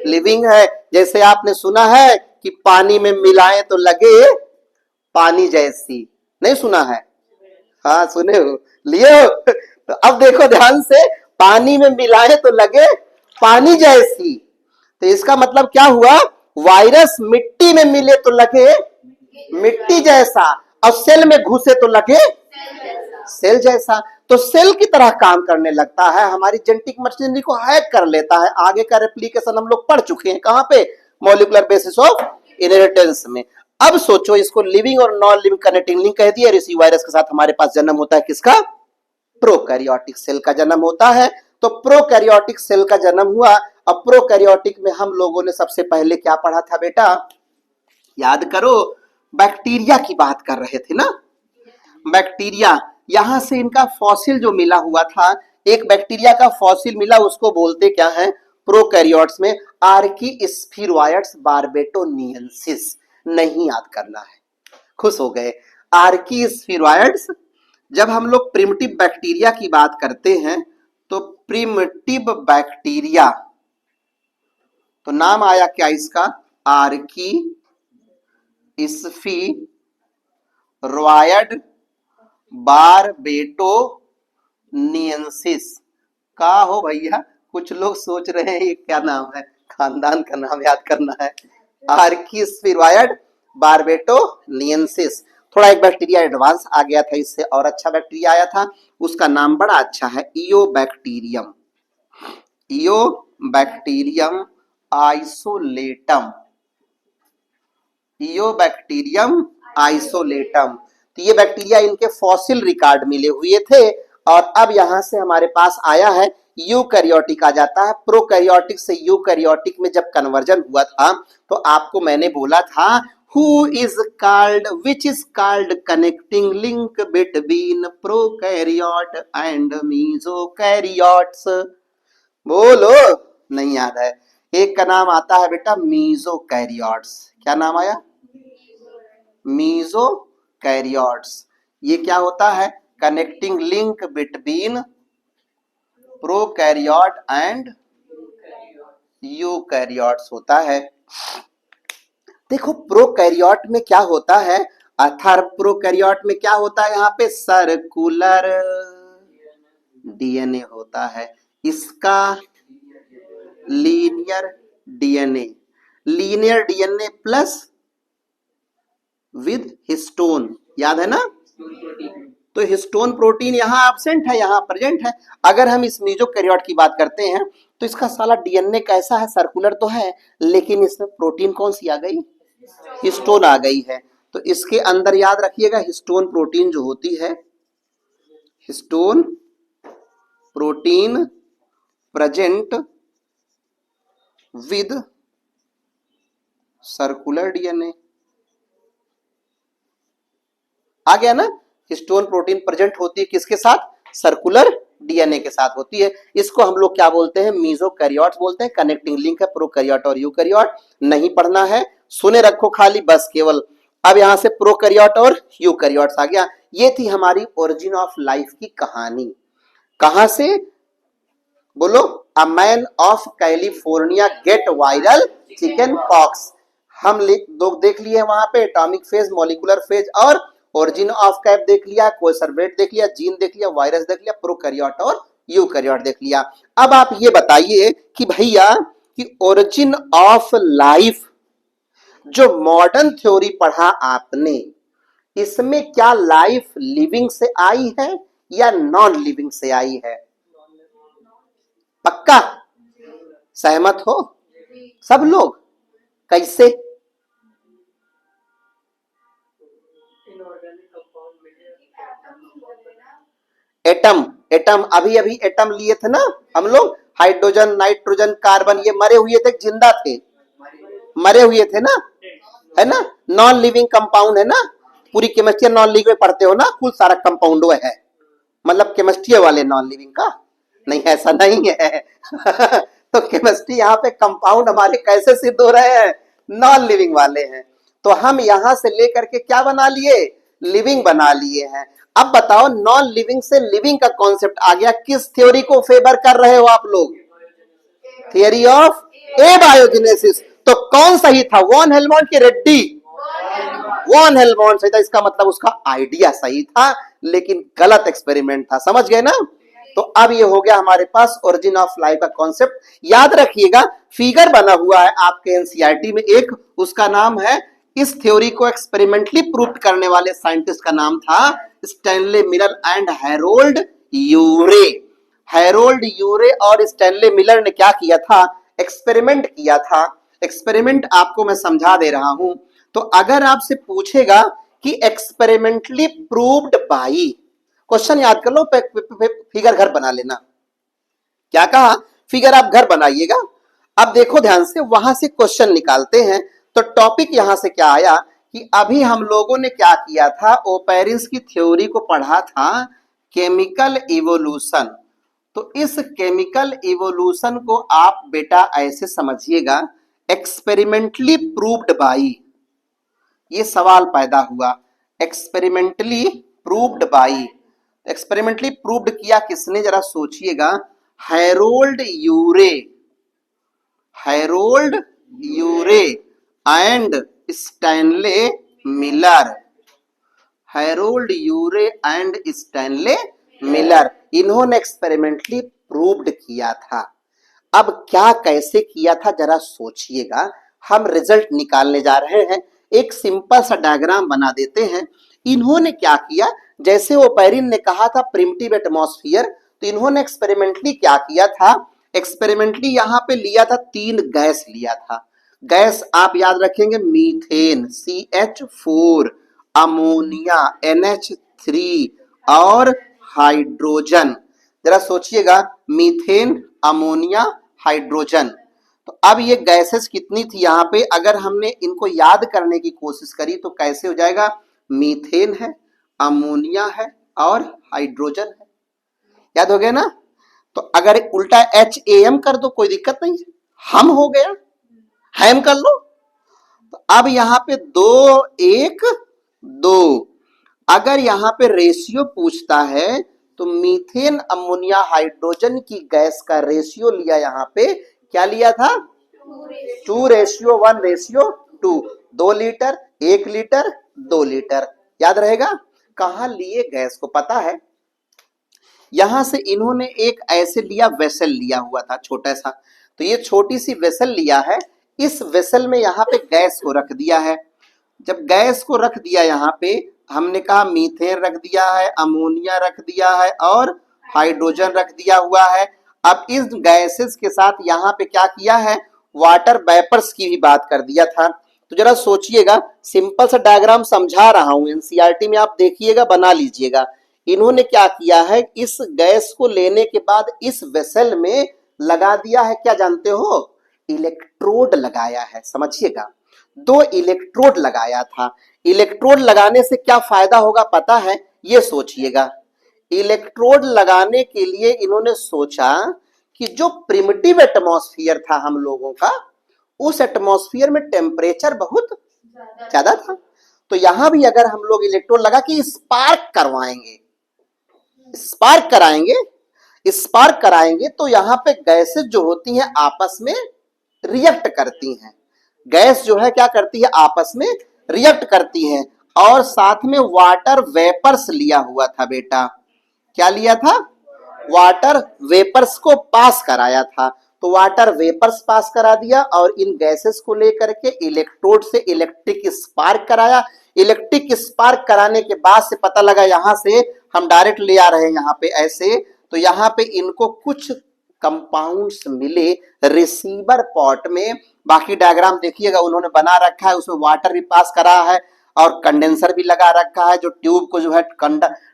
लिविंग है। जैसे आपने सुना है कि पानी में मिलाएं तो लगे पानी जैसी, नहीं सुना है? हाँ सुने हो, लिए हो। तो अब देखो ध्यान से, पानी में मिलाएं तो लगे पानी जैसी। तो इसका मतलब क्या हुआ? वायरस मिट्टी में मिले तो लगे मिट्टी जैसा, और सेल में घुसे तो लगे सेल जैसा। तो सेल की तरह काम करने लगता है, हमारी जेनेटिक मशीनरी को हैक कर लेता है। आगे का रेप्लिकेशन हम लोग पढ़ चुके हैं, कहां पे? मॉलिक्यूलर बेसिस ऑफ इनहेरिटेंस में। अब सोचो, इसको लिविंग और नॉन लिविंग कनेक्टिंग लिंक कह दिया। इसी वायरस के साथ हमारे पास जन्म होता है किसका? प्रोकैरियोटिक सेल का जन्म होता है। तो प्रोकैरियोटिक सेल का जन्म हुआ। अब प्रोकैरियोटिक में हम लोगों ने सबसे पहले क्या पढ़ा था बेटा? याद करो, बैक्टीरिया की बात कर रहे थे ना। बैक्टीरिया, यहां से इनका फॉसिल जो मिला हुआ था, एक बैक्टीरिया का फॉसिल मिला, उसको बोलते क्या है प्रोकैरियोट्स में? आर्कीस्फीरोइड्स बार्बेटोनियंसिस। नहीं याद करना है, खुश हो गए। आर्कीस्फीरोइड्स। जब हम लोग प्रिमिटिव बैक्टीरिया की बात करते हैं, तो प्रिमिटिव बैक्टीरिया, तो नाम आया क्या इसका? आर्कीस्फीरोइड बारबेटोनियंसिस। का हो भैया, कुछ लोग सोच रहे हैं ये क्या नाम है, खानदान का नाम याद करना है। आर्कीस्फीरोइड बारबेटोनियंसिस। थोड़ा एक बैक्टीरिया एडवांस आ गया था, इससे और अच्छा बैक्टीरिया आया था, उसका नाम बड़ा अच्छा है, इयोबैक्टीरियम। इयोबैक्टीरियम आइसोलेटम। इयोबैक्टीरियम आइसोलेटम। तो ये बैक्टीरिया, इनके फॉसिल रिकॉर्ड मिले हुए थे। और अब यहां से हमारे पास आया है यूकैरियोटिक आ जाता है। प्रोकैरियोटिक से यूकैरियोटिक में जब कन्वर्जन हुआ था, तो आपको मैंने बोला था who is called, which is called connecting link between prokaryote and mesokaryotes. बोलो, नहीं याद है? एक का नाम आता है बेटा मीजोकैरियोट्स। क्या नाम आया? मीजोकैरियोट्स। ये क्या होता है? Connecting link between prokaryote and eukaryotes होता है। देखो प्रोकैरियोट में क्या होता है, अथर प्रोकैरियोट में क्या होता है, यहाँ पे सर्कुलर डीएनए होता है, इसका linear DNA, linear DNA plus with histone, याद है ना। तो हिस्टोन प्रोटीन यहाँ एब्सेंट है, यहाँ प्रेजेंट है। अगर हम इस मीजोकैरियोट की बात करते हैं तो इसका साला डीएनए कैसा है, सर्कुलर तो है, लेकिन इसमें प्रोटीन कौन सी आ गई, हिस्टोन आ गई है। तो इसके अंदर याद रखिएगा हिस्टोन प्रोटीन जो होती है, histone protein present with circular DNA, आ गया ना। हिस्टोन प्रोटीन प्रेजेंट होती है किसके साथ, सर्कुलर डीएनए के साथ होती है। इसको हम लोग क्या बोलते हैं, मीजोकैरियोट्स बोलते हैं। कनेक्टिंग लिंक है प्रोकैरियोट और यूकैरियोट, नहीं पढ़ना है, सुने रखो खाली बस केवल। अब यहां से प्रोकैरियोट और यूकैरियोट्स आ गया। ये थी हमारी ओरिजिन ऑफ लाइफ की कहानी। कहां से, बोलो, a man of California get viral chicken pox. हम देख लिए वहां पे एटॉमिक फेज, मॉलिक्यूलर फेज और ओरिजिन ऑफ कैप देख लिया, कोसर्वेट देख लिया, जीन देख लिया, वायरस देख लिया, प्रोकैरियोट और यूकैरियोट देख लिया। अब आप ये बताइए कि भैया कि ओरिजिन ऑफ लाइफ जो मॉडर्न थ्योरी पढ़ा आपने, इसमें क्या लाइफ लिविंग से आई है या नॉन लिविंग से आई है, पक्का सहमत हो सब लोग, कैसे। एटम, एटम अभी अभी एटम लिए थे ना हम लोग, हाइड्रोजन नाइट्रोजन कार्बन, ये मरे हुए थे जिंदा थे, मरे हुए थे ना, है ना, नॉन लिविंग कंपाउंड है ना। पूरी केमिस्ट्री नॉन लिविंग में पढ़ते हो ना, कुल सारा कंपाउंड है, मतलब केमिस्ट्री वाले नॉन लिविंग का नहीं, ऐसा नहीं है तो केमिस्ट्री यहाँ पे कंपाउंड हमारे कैसे सिद्ध हो रहे हैं, नॉन लिविंग वाले हैं। तो हम यहां से लेकर के क्या बना लिए, लिविंग बना लिए हैं। अब बताओ नॉन लिविंग से लिविंग का कॉन्सेप्ट आ गया, किस थ्योरी को फेवर कर रहे हो आप लोग, थियरी ऑफ एबायोजेनेसिस। तो कौन सही था, वॉन हेलमोंट की रेड्डी, वॉन हेलमोंट सही था। इसका मतलब उसका आइडिया सही था लेकिन गलत एक्सपेरिमेंट था, समझ गए ना। तो अब ये हो गया हमारे पास ओरिजिन ऑफ लाइफ का कॉन्सेप्ट। याद रखिएगा फिगर बना हुआ है आपके एनसीईआरटी में एक, उसका नाम है, इस थ्योरी को एक्सपेरिमेंटली प्रूव करने वाले साइंटिस्ट का नाम था Stanley Miller and Harold Urey. Harold Urey और स्टैनले मिलर ने क्या किया था, एक्सपेरिमेंट किया था। एक्सपेरिमेंट आपको मैं समझा दे रहा हूं। तो अगर आपसे पूछेगा कि एक्सपेरिमेंटली प्रूव्ड बाई, क्वेश्चन याद कर लो, फिगर घर बना लेना। क्या कहा, फिगर आप घर बनाइएगा। अब देखो ध्यान से, वहां से क्वेश्चन निकालते हैं। तो टॉपिक यहां से क्या आया कि अभी हम लोगों ने क्या किया था, ओपेरिन्स की थ्योरी को पढ़ा था, केमिकल इवोल्यूशन। तो इस केमिकल इवोल्यूशन को आप बेटा ऐसे समझिएगा, एक्सपेरिमेंटली प्रूव्ड बाई, ये सवाल पैदा हुआ, experimentally proved by. Experimentally proved किया किसने, जरा सोचिएगा, Harold Urey, Harold Urey and Stanley Miller, Harold Urey and Stanley Miller, इन्होंने एक्सपेरिमेंटली प्रूव्ड किया था। अब क्या कैसे किया था जरा सोचिएगा, हम रिजल्ट निकालने जा रहे हैं। एक सिंपल सा डायग्राम बना देते हैं। इन्होंने क्या किया, जैसे ओपेरिन ने कहा था प्रिमिटिव एटमॉस्फेयर, तो इन्होंने एक्सपेरिमेंटली क्या किया था, एक्सपेरिमेंटली यहां पे लिया था, 3 गैस लिया था। गैस आप याद रखेंगे, मीथेन CH4, अमोनिया NH3 और हाइड्रोजन। जरा सोचिएगा, मीथेन, अमोनिया, हाइड्रोजन। तो अब ये गैसेस कितनी थी यहाँ पे, अगर हमने इनको याद करने की कोशिश करी तो कैसे हो जाएगा, मीथेन है, अमोनिया है और हाइड्रोजन है, याद हो गया ना। तो अगर उल्टा HAM कर दो कोई दिक्कत नहीं है, हम हो गया, हैम कर लो। तो अब यहाँ पे 2 1 2, अगर यहाँ पे रेशियो पूछता है तो मीथेन अमोनिया हाइड्रोजन की गैस का रेशियो लिया, यहाँ पे क्या लिया था, 2:1:2, 2 लीटर 1 लीटर 2 लीटर। याद रहेगा। कहां लिए गैस को पता है, यहां से इन्होंने एक ऐसे लिया, वेसल लिया हुआ था छोटा सा, तो ये छोटी सी वेसल लिया है, इस वेसल में यहाँ पे गैस को रख दिया है। जब गैस को रख दिया यहाँ पे, हमने कहा मीथेन रख दिया है, अमोनिया रख दिया है और हाइड्रोजन रख दिया हुआ है। अब इस गैसेस के साथ यहाँ पे क्या किया है, वाटर वेपर्स की भी बात कर दिया था। तो जरा सोचिएगा, सिंपल सा डायग्राम समझा रहा हूं, एनसीईआरटी में आप देखिएगा, बना लीजिएगा। इन्होंने क्या किया है, इस गैस को लेने के बाद इस वेसल में लगा दिया है, क्या जानते हो, इलेक्ट्रोड लगाया है। समझिएगा, 2 इलेक्ट्रोड लगाया था। इलेक्ट्रोड लगाने से क्या फायदा होगा पता है, ये सोचिएगा। इलेक्ट्रोड लगाने के लिए इन्होंने सोचा कि जो प्रिमिटिव एटमॉस्फेयर था हम लोगों का, उस एटमॉस्फेयर में टेम्परेचर बहुत ज्यादा था, तो यहां भी अगर हम लोग इलेक्ट्रोड लगा के स्पार्क करवाएंगे, स्पार्क कराएंगे, स्पार्क कराएंगे, तो यहाँ पे गैसेस जो होती हैं आपस में रिएक्ट करती हैं। गैस जो है क्या करती है, आपस में रिएक्ट करती हैं। और साथ में वाटर वेपर्स लिया हुआ था बेटा, क्या लिया था, वाटर वेपर्स को पास कराया था। तो वाटर वेपर्स पास करा दिया और इन गैसेस को लेकर के इलेक्ट्रोड से इलेक्ट्रिक स्पार्क कराया। इलेक्ट्रिक स्पार्क कराने के बाद से पता लगा, यहां से हम डायरेक्ट ले आ रहे हैं यहाँ पे ऐसे, तो यहाँ पे इनको कुछ कंपाउंड्स मिले रिसीवर पॉट में। बाकी डायग्राम देखिएगा, उन्होंने बना रखा है, उसमें वाटर भी पास करा है और कंडेंसर भी लगा रखा है, जो ट्यूब को जो है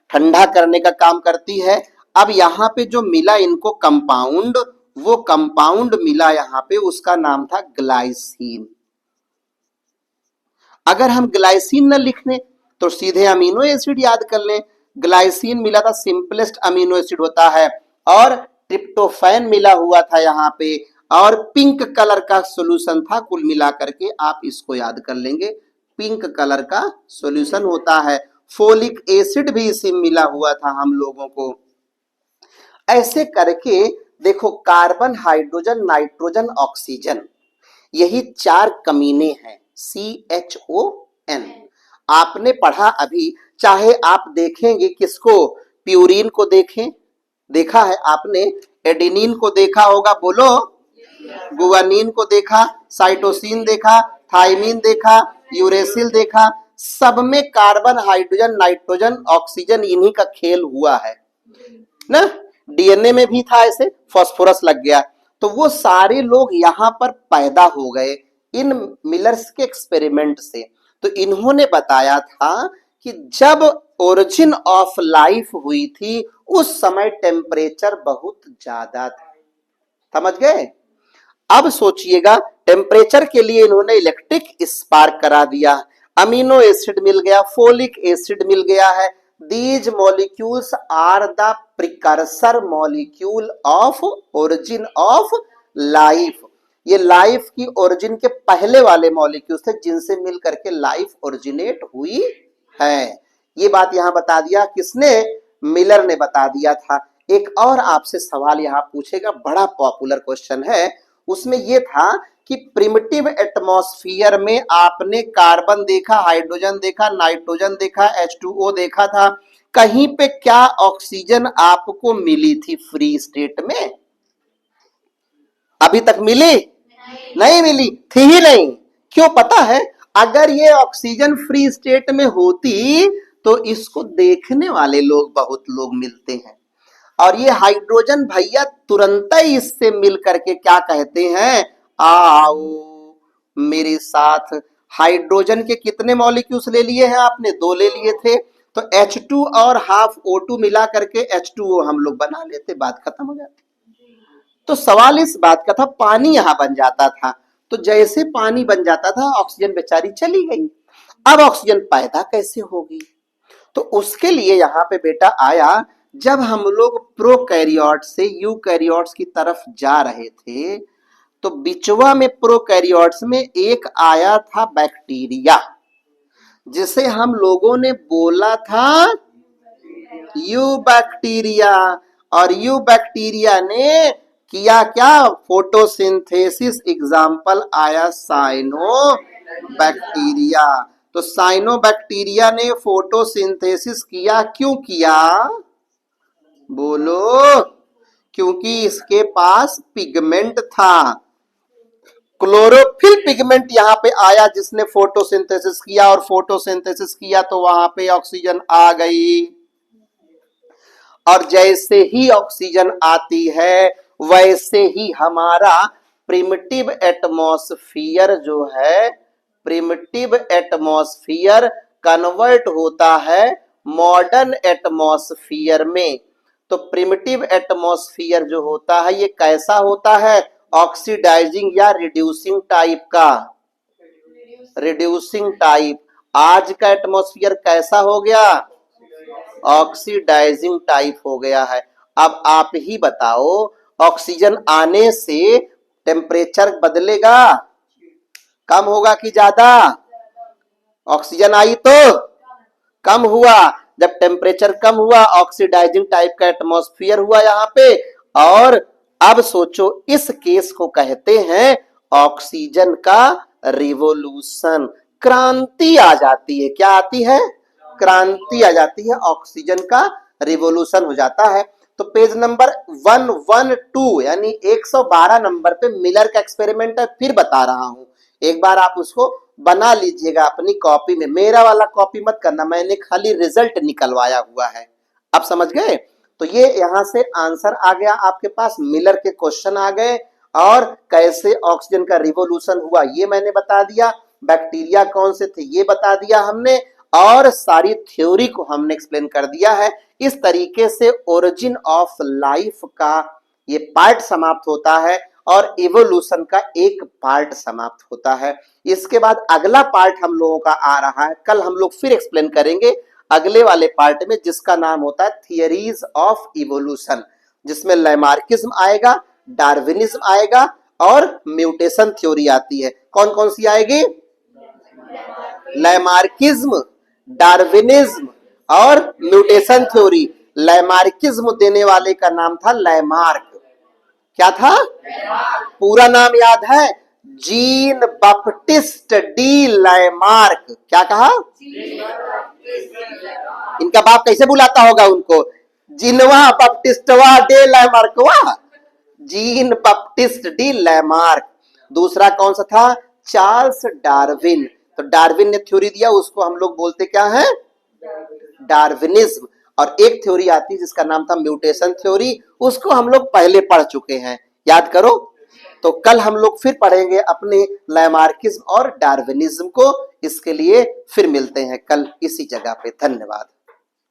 ठंडा करने का काम करती है। अब यहाँ पे जो मिला इनको कंपाउंड, वो कंपाउंड मिला यहाँ पे, उसका नाम था ग्लाइसिन। अगर हम ग्लाइसिन न लिख लें तो सीधे अमीनो एसिड याद कर लें। ग्लाइसिन मिला था, सिंपलेस्ट अमीनो एसिड होता है, और ट्रिप्टोफैन मिला हुआ था यहाँ पे, और पिंक कलर का सॉल्यूशन था। कुल मिलाकर के आप इसको याद कर लेंगे, पिंक कलर का सॉल्यूशन होता है। फोलिक एसिड भी इसी मिला हुआ था हम लोगों को। ऐसे करके देखो, कार्बन, हाइड्रोजन, नाइट्रोजन, ऑक्सीजन, यही 4 कमीने हैं, CHON। आपने पढ़ा अभी, चाहे आप देखेंगे किसको, प्यूरिन को देखें, देखा है आपने, एडेनिन को देखा होगा, बोलो, गुआनिन को देखा, साइटोसिन देखा, थाइमिन देखा, यूरेसिल देखा, सब में कार्बन, हाइड्रोजन, नाइट्रोजन, ऑक्सीजन, इन्हीं का खेल हुआ है ना। डीएनए में भी था ऐसे, फास्फोरस लग गया, तो वो सारे लोग यहाँ पर पैदा हो गए इन मिलर्स के एक्सपेरिमेंट से। तो इन्होंने बताया था कि जब ओरिजिन ऑफ लाइफ हुई थी, उस समय टेम्परेचर बहुत ज्यादा था। समझ गए। अब सोचिएगा, टेम्परेचर के लिए इन्होंने इलेक्ट्रिक स्पार्क करा दिया, अमीनो एसिड मिल गया, फोलिक एसिड मिल गया है। These molecules are the precursor molecule of origin of life। ये लाइफ की ओरिजिन के पहले वाले मॉलिक्यूल्स थे, जिनसे मिल करके लाइफ ओरिजिनेट हुई है। ये बात यहाँ बता दिया किसने, मिलर ने बता दिया था। एक और आपसे सवाल यहाँ पूछेगा, बड़ा पॉपुलर क्वेश्चन है, उसमें ये था कि प्रिमिटिव एटमॉस्फेयर में आपने कार्बन देखा, हाइड्रोजन देखा, नाइट्रोजन देखा, H2O देखा था, कहीं पे क्या ऑक्सीजन आपको मिली थी फ्री स्टेट में? अभी तक मिली नहीं मिली थी ही नहीं। क्यों पता है, अगर ये ऑक्सीजन फ्री स्टेट में होती तो इसको देखने वाले लोग बहुत लोग मिलते हैं, और ये हाइड्रोजन भैया तुरंत ही इससे मिल करके क्या कहते हैं, आओ मेरे साथ। हाइड्रोजन के कितने मॉलिक्यूल्स ले लिए हैं आपने, 2 ले लिए थे, तो H2 और हाफ O2 मिला करके H2O हम लोग बना लेते, बात खत्म हो जाती। तो सवाल इस बात का था, पानी यहां बन जाता था, तो जैसे पानी बन जाता था, ऑक्सीजन बेचारी चली गई। अब ऑक्सीजन पैदा कैसे होगी, तो उसके लिए यहाँ पे बेटा आया, जब हम लोग प्रोकैरियोट से यूकैरियोट्स की तरफ जा रहे थे, तो बिचवा में प्रोकैरियोट्स में एक आया था बैक्टीरिया, जिसे हम लोगों ने बोला था यू बैक्टीरिया। और यू बैक्टीरिया ने किया क्या, फोटोसिंथेसिस, एग्जाम्पल आया साइनो बैक्टीरिया। तो साइनोबैक्टीरिया ने फोटोसिंथेसिस किया, क्यों किया? बोलो। क्योंकि इसके पास पिगमेंट था, क्लोरोफिल पिगमेंट यहां पे आया जिसने फोटोसिंथेसिस किया, और फोटोसिंथेसिस किया तो वहां पे ऑक्सीजन आ गई। और जैसे ही ऑक्सीजन आती है वैसे ही हमारा प्रिमिटिव एटमॉस्फियर जो है, प्रिमिटिव एटमॉस्फियर कन्वर्ट होता है मॉडर्न एटमॉस्फियर में। तो प्रिमिटिव एटमॉस्फियर जो होता है ये कैसा होता है? ऑक्सीडाइजिंग या रिड्यूसिंग टाइप का, रिड्यूसिंग टाइप। आज का एटमॉस्फियर कैसा हो गया? ऑक्सीडाइजिंग टाइप हो गया है। अब आप ही बताओ, ऑक्सीजन आने से टेम्परेचर बदलेगा, कम होगा कि ज्यादा? ऑक्सीजन आई तो कम हुआ, जब टेम्परेचर कम हुआ ऑक्सीडाइजिंग टाइप का एटमॉस्फियर हुआ यहाँ पे। और अब सोचो, इस केस को कहते हैं ऑक्सीजन का रिवोल्यूशन, क्रांति आ जाती है। क्या आती है? क्रांति आ जाती है, ऑक्सीजन का रिवोल्यूशन हो जाता है। तो पेज नंबर 112 यानी 112 नंबर पे मिलर का एक्सपेरिमेंट है, फिर बता रहा हूं, एक बार आप उसको बना लीजिएगा अपनी कॉपी में। मेरा वाला कॉपी मत करना, मैंने खाली रिजल्ट निकलवाया हुआ है। अब समझ गए? तो ये यहां से आंसर आ गया आपके पास, मिलर के क्वेश्चन आ गए, और कैसे ऑक्सीजन का रिवोल्यूशन हुआ ये मैंने बता दिया, बैक्टीरिया कौन से थे ये बता दिया हमने, और सारी थ्योरी को हमने एक्सप्लेन कर दिया है। इस तरीके से ओरिजिन ऑफ लाइफ का ये पार्ट समाप्त होता है और इवोल्यूशन का एक पार्ट समाप्त होता है। इसके बाद अगला पार्ट हम लोगों का आ रहा है, कल हम लोग फिर एक्सप्लेन करेंगे अगले वाले पार्ट में, जिसका नाम होता है थियरीज ऑफ इवोल्यूशन, जिसमें लैमार्किज्म आएगा, डार्विनिज्म आएगा और म्यूटेशन थ्योरी आती है। कौन कौन सी आएगी? लैमार्किज्म, डार्विनिज्म और म्यूटेशन थ्योरी। लैमार्किज्म देने वाले का नाम था लैमार्क। क्या था? पूरा नाम याद है? Jean Baptiste de Lamarck. क्या कहा? इनका बाप कैसे बुलाता होगा उनको? जिनवा बप्टिस्टवा डे लैमार्कवा, जीन बप्टिस्ट डी लैमार्क। दूसरा कौन सा था? Charles Darwin. तो डार्विन ने थ्योरी दिया, उसको हम लोग बोलते क्या है? डार्विनिज्म। और एक थ्योरी आती है जिसका नाम था म्यूटेशन थ्योरी, उसको हम लोग पहले पढ़ चुके हैं, याद करो। तो कल हम लोग फिर पढ़ेंगे अपने लैमार्किज्म और डार्विनिज्म को। इसके लिए फिर मिलते हैं कल इसी जगह पे। धन्यवाद।